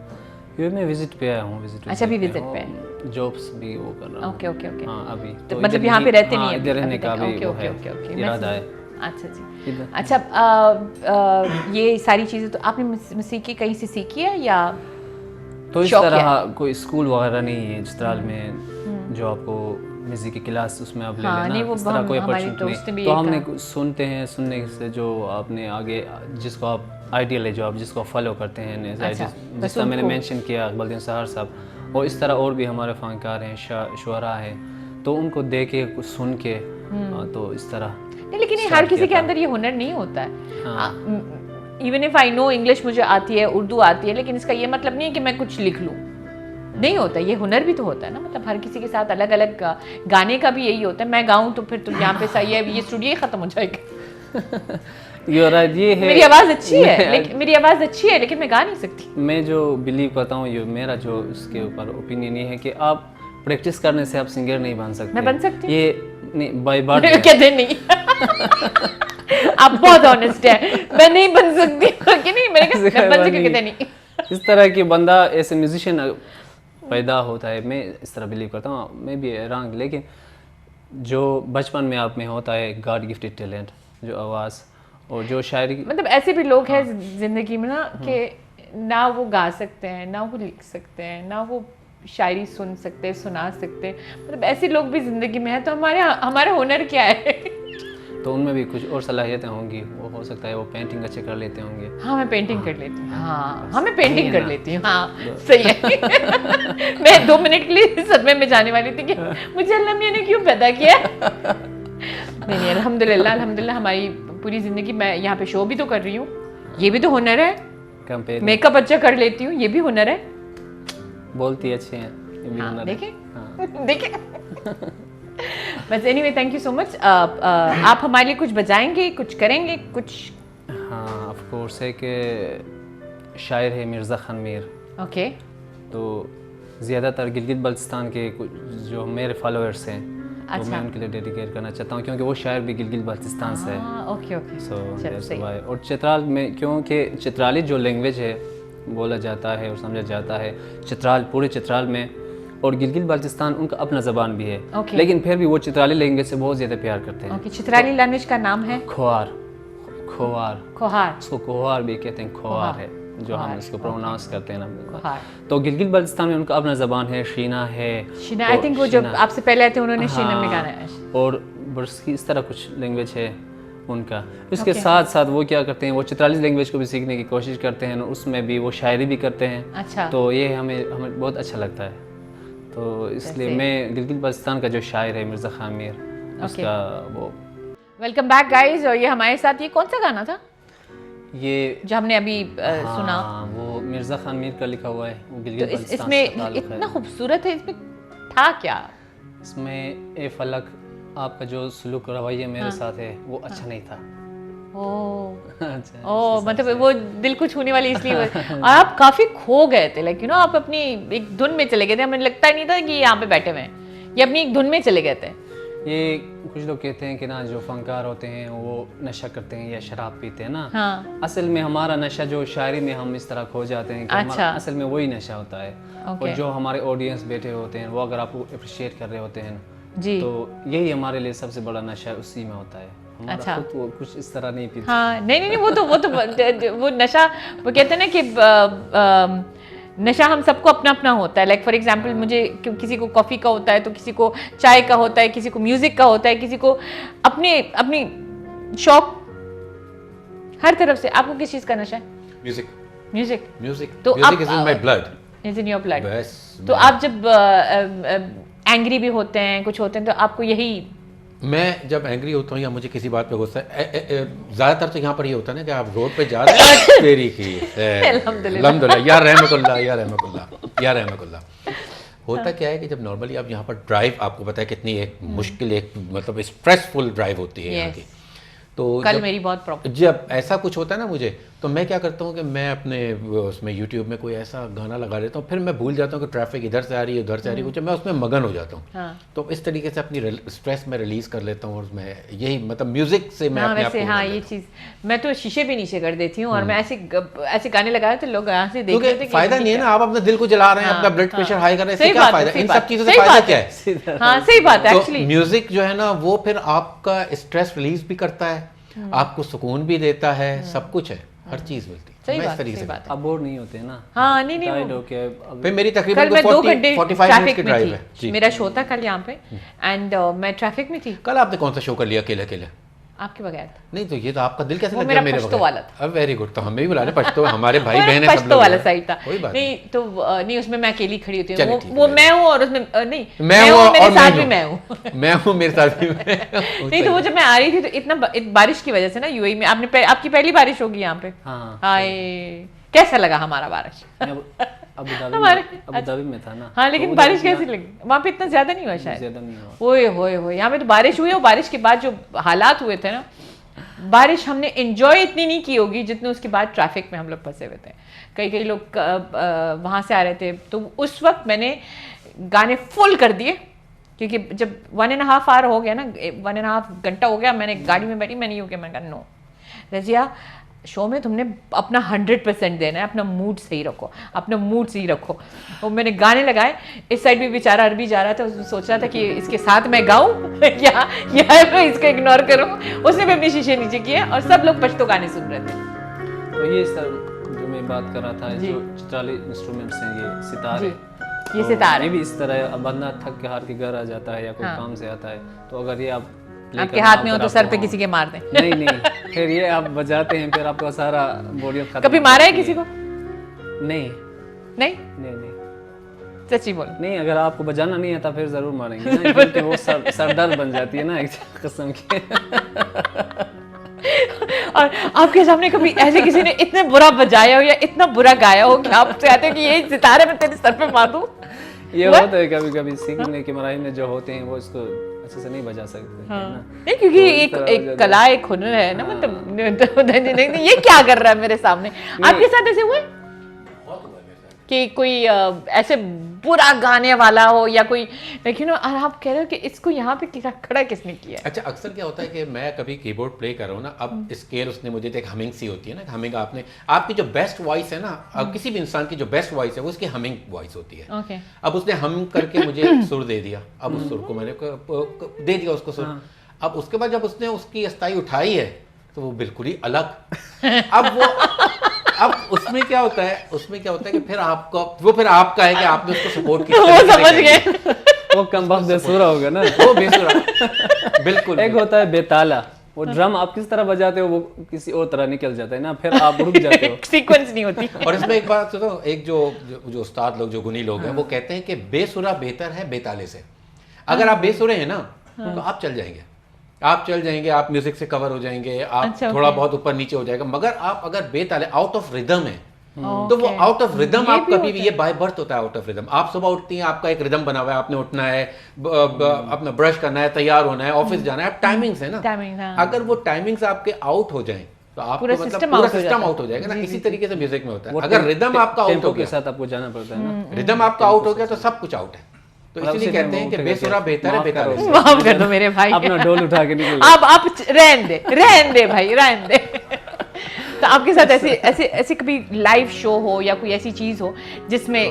यूएई में विजिट पे आया हूँ। अच्छा, अभी विजिट पे है, जॉब्स भी वो कर रहा हूँ। Okay okay okay. हाँ अभी तो मतलब यहाँ पे रहते नहीं है? इधर रहने का भी वो है, इरादा है। अच्छा जी। अच्छा, ये सारी चीज़ें तो आपने मौसीकी कहीं से सीखी है या तो इस तरह कोई स्कूल वगैरह नहीं है चित्राल में जो आपको म्यूजिक की क्लास उसमें आप ले लेना, इस तरह कोई अपॉर्चुनिटी नहीं। तो हमने सुनते हैं, सुनने से जो आपने आगे जिसको आप आइडियल है, जो आप जिसको फॉलो करते हैं, जिस तरह मैंने मेंशन किया इकबालुद्दीन सहार साहब, और इस तरह और भी हमारे फनकार हैं, शुअरा हैं, तो उनको देख के कुछ सुन के तो इस तरह नहीं, लेकिन ये हर किसी के अंदर ये हुनर नहीं होता है। Even if I know English मुझे आती है, उर्दू आती है, लेकिन इसका ये मतलब नहीं है कि मैं कुछ लिख लूँ, नहीं होता। ये हुनर भी तो होता है ना, मतलब हर किसी के साथ अलग अलग गाने का भी यही होता है। मैं गाऊँ तो फिर तो यहाँ पे सही है, ये स्टूडियो ही खत्म हो जाएगा। ये है, मेरी आवाज़ अच्छी है, लेकिन मेरी आवाज़ अच्छी है लेकिन मैं गा नहीं सकती। मैं जो बिलीव करता हूँ, ये मेरा जो इसके ऊपर ओपिनियन ये है कि आप प्रैक्टिस करने से आप सिंगर नहीं बन सकते। मैं बन सकती, ये नहीं बाय बर्थ कहते नहीं। आप बहुत ऑनेस्ट है, मैं नहीं बन सकती कि नहीं, मेरे बन सकती कहते नहीं। इस तरह की बंदा ऐसे म्यूजिशियन पैदा होता है, मैं इस तरह बिलीव करता हूँ। मैं भी रॉन्ग, लेकिन जो बचपन में आप में होता है गॉड गिफ्टेड टैलेंट, जो आवाज़ और जो शायरी, मतलब ऐसे भी लोग हैं जिंदगी में ना कि ना वो गा सकते हैं, ना वो लिख सकते हैं, ना वो शायरी सुन सकते हैं, सुना सकते हैं, मतलब ऐसे लोग भी जिंदगी में हैं। तो हमारा हुनर क्या है? तो उनमें भी कुछ और सलाहियतें होंगी, वो हो सकता है वो पेंटिंग अच्छे कर लेते होंगे। हाँ मैं पेंटिंग कर लेती हूँ, हाँ मैं पेंटिंग कर लेती हूँ, हाँ सही है। मैं 2 मिनट के लिए सदमे में जाने वाली थी कि मुझे अल्लाह मियां ने क्यों पैदा किया। नहीं अल्हम्दुलिल्लाह अल्हम्दुलिल्लाह, हमारी पूरी ज़िंदगी मैं यहाँ पे शो भी तो कर रही हूँ, ये भी तो हुनर है। मेकअप अच्छा कर लेती हूँ, ये भी हुनर है। बोलती अच्छे हैं, ये भी हुनर है। देखें देखें। बस anyway thank you so much. आप हमारे लिए कुछ बजाएंगे, कुछ करेंगे, कुछ? हाँ ऑफ कोर्स है कि शायर है मिर्ज़ा खान मीर, ओके तो ज़्यादातर गिलगित बल्तिस्तान के जो मेरे फॉलोअर्स हैं तो मैं उनके लिए डेडिकेट करना चाहता हूँ क्योंकि वो शायर भी गिलगित बल्तिस्तान से है। Okay okay so that's why. और चित्राल में क्योंकि चित्राली जो लैंग्वेज है बोला जाता है और समझा जाता है चित्राल, पूरे चित्राल में, और गिलगित बाल्टिस्तान उनका अपना ज़बान भी है Okay. लेकिन फिर भी वो चित्राली लैंग्वेज से बहुत ज़्यादा प्यार करते हैं। ओके चित्राली लैंग्वेज का नाम है खोहार, खोहार, खोहार। उसको खोहार भी कहते हैं, खोहार है जो हम खोहार, इसको प्रोनाउंस करते हैं ना। खोहार। तो गिलगित बाल्टिस्तान में उनका अपना ज़बान है, शीना है, शीना, आई थिंक वो जब शीना। आपसे पहले आए थे उन्होंने शीना में हाँ, गाना है। और बस इस तरह कुछ लैंग्वेज है उनका। इसके साथ साथ वो क्या करते हैं, वो चित्राली लैंग्वेज को भी सीखने की कोशिश करते हैं, उसमें भी वो शायरी भी करते हैं। अच्छा। तो ये हमें बहुत अच्छा लगता है, तो इसलिए मैं गिलगित बाल्टिस्तान का जो शायर है मिर्ज़ा खान मीर उसका वो। Welcome back guys. और ये हमारे साथ ये कौन सा गाना था ये जो हमने अभी सुना? हाँ, वो मिर्ज़ा खान मीर का लिखा हुआ है, वो तो गिलगित बाल्टिस्तान इसमें से ताल्लुक़ है। इतना खूबसूरत है, इसमें था क्या? इसमें ए फलक आपका जो सलूक रवैया मेरे साथ है वो अच्छा नहीं था। ओ मतलब वो दिल को छूने वाली इसलिए और आप काफी खो गए थे, लाइक यू नो आप अपनी एक धुन में चले गए थे। हमें लगता ही नहीं था कि यहाँ पे बैठे हुए हैं, ये अपनी एक धुन में चले गए थे। ये कुछ लोग कहते हैं कि ना जो फनकार होते हैं वो नशा करते हैं या शराब पीते हैं ना। हाँ। असल में हमारा नशा जो शायरी में हम इस तरह खो जाते हैं कि अच्छा। हमारा असल में वही नशा होता है। ओके। और जो हमारे ऑडियंस बैठे होते हैं वो अगर आपको अप्रिशिएट कर रहे होते हैं जी। तो यही हमारे लिए सबसे बड़ा नशा उसी में होता है। हमारा अच्छा। खुद वो कुछ इस तरह नहीं पीते। हाँ नहीं वो तो वो नशा, वो कहते हैं ना कि नशा हम सबको अपना अपना होता है। लाइक फॉर एग्जांपल मुझे किसी को कॉफ़ी का होता है, तो किसी को चाय का होता है, किसी को म्यूज़िक का होता है, किसी को अपनी शौक, हर तरफ से। आपको किस चीज़ का नशा है? म्यूजिक। म्यूजिक। म्यूजिक। तो म्यूजिक इज आप- in my blood. Is in your blood. बस तो आप जब एंग्री भी होते हैं, कुछ होते हैं, तो आपको यही मैं जब एंग्री होता हूँ या मुझे किसी बात पे गुस्सा है, ज़्यादातर तो यहाँ पर ये होता है ना कि आप रोड पे जा रहे हैं तेरी की अल्हम्दुलिल्लाह या रहमतुल्लाह या रहमतुल्लाह या रहमतुल्लाह। होता क्या है कि जब नॉर्मली आप यहाँ पर ड्राइव, आपको पता है कितनी एक मुश्किल, एक मतलब स्ट्रेसफुल ड्राइव होती है यहाँ की। तो कल मेरी बहुत प्रॉब्लम। जब ऐसा कुछ होता है ना मुझे, तो मैं क्या करता हूँ कि मैं अपने उसमें यूट्यूब में कोई ऐसा गाना लगा देता हूँ, फिर मैं भूल जाता हूँ कि ट्रैफिक इधर से आ रही है उधर से आ रही है, कुछ मैं उसमें मगन हो जाता हूँ। हाँ। तो इस तरीके से अपनी स्ट्रेस में रिलीज कर लेता हूँ और मैं यही मतलब म्यूजिक से मैं हाँ अपने आप वैसे को हाँ बदल ये लेता चीज़ मैं तो शीशे भी नीचे कर देती हूँ, और मैं ऐसे गाने लगाए तो लोग यहाँ से हूँ। देख रहे थे क्योंकि कि फायदा ये नहीं है क्या- ना, आप अपने दिल को जला रहे हैं, हाँ, अपना ब्लड प्रेशर हाई कर रहे हैं, सही इससे क्या बात है, फायदा? सही इन बात सब चीज़ों से सही फायदा बात क्या है। है? हाँ सही बात है तो एक्चुअली। म्यूजिक जो है ना वो फिर आपका स्ट्रेस रिलीज भी करता है, आपको सुकून भी देता है, सब कुछ है, हर चीज़ मिलती है। सही मैं इस बात तरीके सही से बात है। अब बोर नहीं होते ना। हाँ नहीं टाइड वो- होके अब फिर मेरी कल तकरीबन मैं 2 40 घंटे 45 मिनट ट्रैफिक की में ड्राइव है थी। जी। मेरा शो था कल यहाँ पे, एंड मैं ट्रैफिक में थी कल आपने कौन सा शो कर लिया अकेले अकेले? आपके बगैर। नहीं तो ये तो आपका दिल कैसे वो लग मेरा गया मेरे पश्तो वाला था। अब वेरी गुड, तो हमें भी बुला रहे पश्तो, हमारे भाई वो बहन है सब पश्तो लोग वाला हैं। साइड था। कोई बात नहीं तो नहीं उसमें मैं अकेली खड़ी होती चलिए हूँ, ठीक है, वो चलिए। मैं हूँ और उसमें नहीं मैं हूँ मेरे और साथ मैं भी हूँ। मैं हूँ। मैं हूँ, मेरे साथ भी मैं हूँ। नहीं तो वो जब मैं आ रही थी तो इतना बारिश की वजह से ना यूएई में आपकी पहली बारिश होगी यहाँ पे। हाँ। हाय कैसा लगा हमारा बारिश? मैं हमारे- अबू धाबी में था ना। हाँ तो लेकिन उधर बारिश इतना कैसी लगी? वहाँ पे इतना ज्यादा नहीं हुआ शायद। ज्यादा नहीं हुआ। ओए होए होए, यहाँ पे तो बारिश हुई और बारिश के बाद जो हालात हुए थे ना, बारिश हमने एंजॉय इतनी नहीं की होगी जितने उसके बाद ट्रैफिक में हम लोग फंसे हुए थे। कई लोग वहाँ से आ रहे थे, तो उस वक्त मैंने गाने फुल कर दिए, क्योंकि जब 1.5 आवर हो गया ना, 1.5 घंटा हो गया, मैंने गाड़ी में बैठी, मैंने यूँ किया, मैंने कहा नो रजिया, शो में तुमने अपना 100% देना है, अपना मूड सही रखो, अपना मूड सही रखो। और मैंने गाने लगाए, इस साइड भी बेचारा अरबी जा रहा था, उसने सोच रहा था कि इसके साथ मैं गाऊं या मैं इसको इग्नोर करूं। उसने भी अपनी शीशे नीचे किए और सब लोग पश्तो गाने सुन रहे थे। तो ये सब जो मैं बात कर रहा था, जी। जो चित्राली इंस्ट्रूमेंट्स हैं, ये सितार जी, है। ये तो सितार ये है। भी इस तरह अब बंदा थक के हार के घर आ जाता है या कोई हाँ। काम से आता है, तो अगर ये आप play आपके करना हाथ में हो अगर तो सर आपको- पे किसी के मार दें। नहीं नहीं, फिर ये आप बजाते हैं, फिर आपका सारा बॉडी कभी मारा है किसी को? नहीं नहीं नहीं नहीं सच्ची बोल। नहीं, अगर आपको बजाना नहीं आता फिर जरूर मारेंगे ना, क्योंकि वो सर दर्द बन जाती है ना एक किस्म की। और आपके सामने कभी ऐसे किसी ने इतने बुरा बजाया हो या इतना बुरा गाया हो कि आप चाहते हो कि ये सितारे में तेरे सर पे मार दूं? ये होता है कभी कभी सीखने के मराहिल में जो होते हैं वो इसको अच्छे से नहीं बजा सकते है ना। नहीं, क्योंकि एक कला, एक हुनर है ना, मतलब ये क्या कर रहा है मेरे सामने। आपके साथ ऐसे हुए कि कोई ऐसे बुरा गाने वाला हो या कोई लेकिन और आप कह रहे हो कि इसको यहाँ पे खड़ा किसने किया है? अच्छा, अक्सर क्या होता है कि मैं कभी कीबोर्ड प्ले कर रहा हूँ ना, अब स्केल उसने मुझे एक हमिंग सी होती है ना, हमिंग आपकी जो बेस्ट वॉइस है ना, अब किसी भी इंसान की जो बेस्ट वॉइस है वो उसकी हमिंग वॉइस होती है। ओके, अब उसने हम करके मुझे सुर दे दिया, अब उस सुर को मैंने दे दिया उसको सुर। अब उसके बाद जब उसने उसकी अस्थाई उठाई है तो वो बिल्कुल ही अलग। अब उसमें क्या होता है कि फिर आपका है कि आपने उसको सपोर्ट किया। वो समझ गए, वो कम बहुत बेसुरा होगा ना, वो बेसुरा बिल्कुल। एक होता है बेताला, वो ड्रम आप किस तरह बजाते हो वो किसी और तरह निकल जाता है ना, फिर आप रुक जाते हो। सीक्वेंस नहीं होती। और इसमें एक बात सुनो, एक जो उस्ताद लोग, जो गुनी लोग हैं, वो कहते हैं कि बेसुरा बेहतर है बेताले से। अगर आप बेसुरे हैं ना तो आप चल जाएंगे, आप म्यूजिक से कवर हो जाएंगे, आप अच्छा, थोड़ा बहुत ऊपर नीचे हो जाएगा। मगर आप अगर बेताले आउट ऑफ रिदम है तो वो आउट ऑफ रिदम आप कभी भी, ये बाय बर्थ होता है आउट ऑफ रिदम। आप सुबह उठती हैं, आपका एक रिदम बना हुआ है, आपने उठना है, अपना ब्रश करना है, तैयार होना है, ऑफिस जाना है, टाइमिंग्स है ना। अगर वो टाइमिंग्स आपके आउट हो जाएं तो आपको मतलब पूरा सिस्टम आउट हो जाएगा ना। इसी तरीके से म्यूजिक में होता है, अगर रिदम आपका आउट हो गया, साथ आपको जाना पड़ता है ना, रिदम आपका आउट हो गया तो सब कुछ आउट है। तो इसलिए कहते हैं कि बेसुरा बेहतर है बेताले से। माफ कर दो मेरे भाई, अपना डोल उठा के निकल। आप रहन दे भाई, रहन दे। तो आपके साथ ऐसे कभी लाइव शो हो या कोई ऐसी चीज हो जिसमें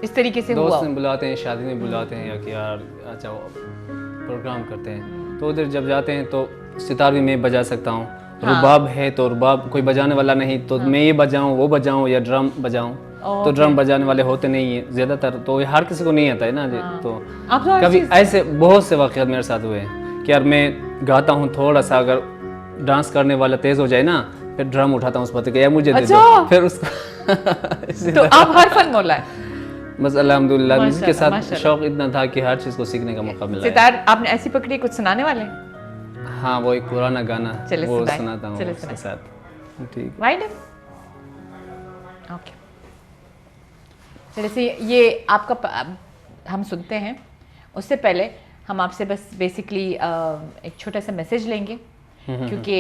इस तरीके से हुआ? दोस्त बुलाते हैं, शादी में बुलाते हैं, या कि यार अच्छा प्रोग्राम करते हैं, तो उधर जब जाते हैं तो सितार भी मैं बजा सकता हूँ। रुबाब है तो रुबाब कोई बजाने वाला नहीं, तो मैं ये बजाऊँ वो बजाऊँ या ड्रम बजाऊँ, तो ड्रम बजाने वाले होते नहीं है ज़्यादातर, तो हर किसी को नहीं आता है ना। तो कभी ऐसे बहुत से वाक़यात मेरे साथ हुए हैं कि यार मैं गाता हूँ, थोड़ा सा अगर डांस करने वाला तेज़ हो जाए ना, फिर ड्रम उठाता हूँ उस पर, यार मुझे दे दो, फिर उसको। तो आप हर फन मौला है। बस अल्हम्दुलिल्लाह, म्यूजिक के साथ शौक इतना था कि हर चीज़ को सीखने का मौका मिला। सितार आपने ऐसी पकड़ी, कुछ सुनाने वाले? हाँ, वो एक पुराना गाना वो सुनाता सुनाता हूँ उसके साथ। ठीक, राइट, ओके। जैसे ये आपका हम सुनते हैं, उससे पहले हम आपसे बस बेसिकली एक छोटा सा मैसेज लेंगे, क्योंकि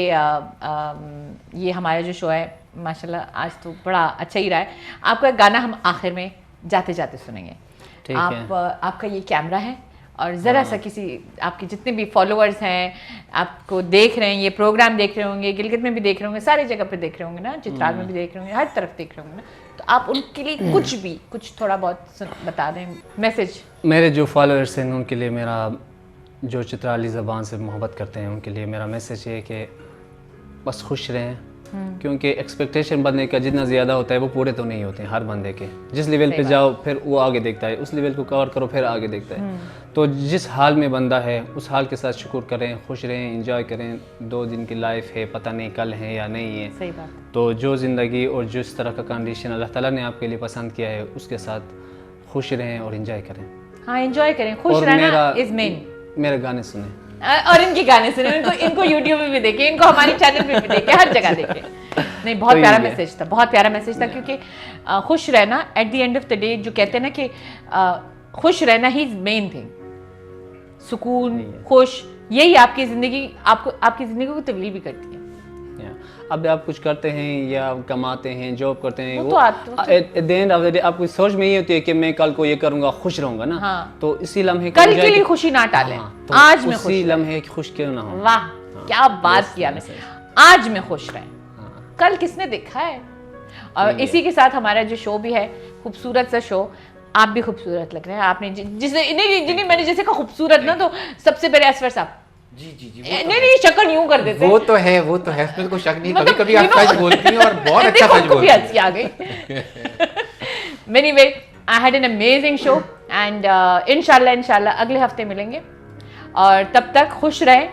ये हमारा जो शो है माशाल्लाह आज तो बड़ा अच्छा ही रहा है। आपका गाना हम आखिर में जाते जाते सुनेंगे। आपका ये कैमरा है और ज़रा सा किसी आपके जितने भी फॉलोअर्स हैं, आपको देख रहे हैं, ये प्रोग्राम देख रहे होंगे, गिलगित में भी देख रहे होंगे, सारी जगह पे देख रहे होंगे ना, चित्राल में भी देख रहे होंगे, हर तरफ देख रहे होंगे ना, तो आप उनके लिए कुछ थोड़ा बहुत बता दें मैसेज। मेरे जो फॉलोअर्स हैं उनके लिए मेरा, जो चित्राली ज़बान से मोहब्बत करते हैं उनके लिए मेरा मैसेज है कि बस खुश रहें, क्योंकि एक्सपेक्टेशन बंदे का जितना ज़्यादा होता है वो पूरे तो नहीं होते हैं हर बंदे के। जिस लेवल पे जाओ फिर वो आगे देखता है, उस लेवल को कवर करो फिर आगे देखता है। तो जिस हाल में बंदा है उस हाल के साथ शुक्र करें, खुश रहें, एंजॉय करें। 2 दिन की लाइफ है, पता नहीं कल है या नहीं है। सही बात। तो जो ज़िंदगी और जिस तरह का कंडीशन अल्लाह ताला ने आपके लिए पसंद किया है उसके साथ खुश रहें और एंजॉय करें। हाँ, एंजॉय करें, खुश रहना इज मेन। मेरे गाने सुने और इनके गाने सुने, इनको यूट्यूब पे भी देखें, इनको हमारे चैनल पे भी देखें, हर जगह देखें। नहीं, बहुत प्यारा मैसेज था, बहुत प्यारा मैसेज था, क्योंकि खुश रहना at the end of the day, जो कहते हैं ना कि खुश रहना ही मेन थिंग। सुकून, खुश, यही आपकी ज़िंदगी आपकी ज़िंदगी को तब्दील भी करती है। अब आप कुछ करते हैं या कमाते हैं, जॉब करते हैं, वो at the end of the day आपकी सोच में ये होती है कि मैं कल को ये करूंगा, खुश रहूंगा ना। हाँ। तो इसी लम्हे कल के लिए खुशी ना टालें, तो आज में उसी लम्हे खुश क्यों ना हो। वाह, क्या बात किया आपने, आज में खुश रहें, कल किसने देखा है। और इसी के साथ हमारा जो शो भी है, खूबसूरत सा शो, आप भी खूबसूरत लग रहे हैं। आपने जिन्हें मैंने जैसे कहा खूबसूरत ना, तो सबसे पहले असफर साहब जी नहीं शक्ल यूं कर देते, वो तो है, इसमें कोई शक नहीं। कभी-कभी आप सच बोलती हैं और बहुत अच्छा सच बोलती हैं। हंसी आ गई। Anyway, I had an amazing show and इंशाल्लाह अगले हफ्ते मिलेंगे, और तब तक खुश रहें।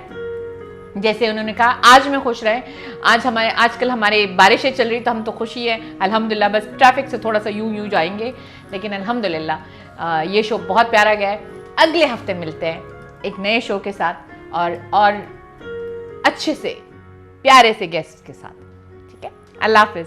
जैसे उन्होंने कहा, आज में खुश रहें। आजकल हमारे बारिशें चल रही, तो हम तो खुशी है अल्हम्दुलिल्लाह, बस ट्रैफिक से थोड़ा सा यूं जाएंगे, लेकिन अल्हम्दुलिल्लाह ये शो बहुत प्यारा गया है। अगले हफ्ते मिलते हैं एक नए शो के साथ और अच्छे से प्यारे से गेस्ट के साथ, ठीक है। अल्लाह हाफिज़।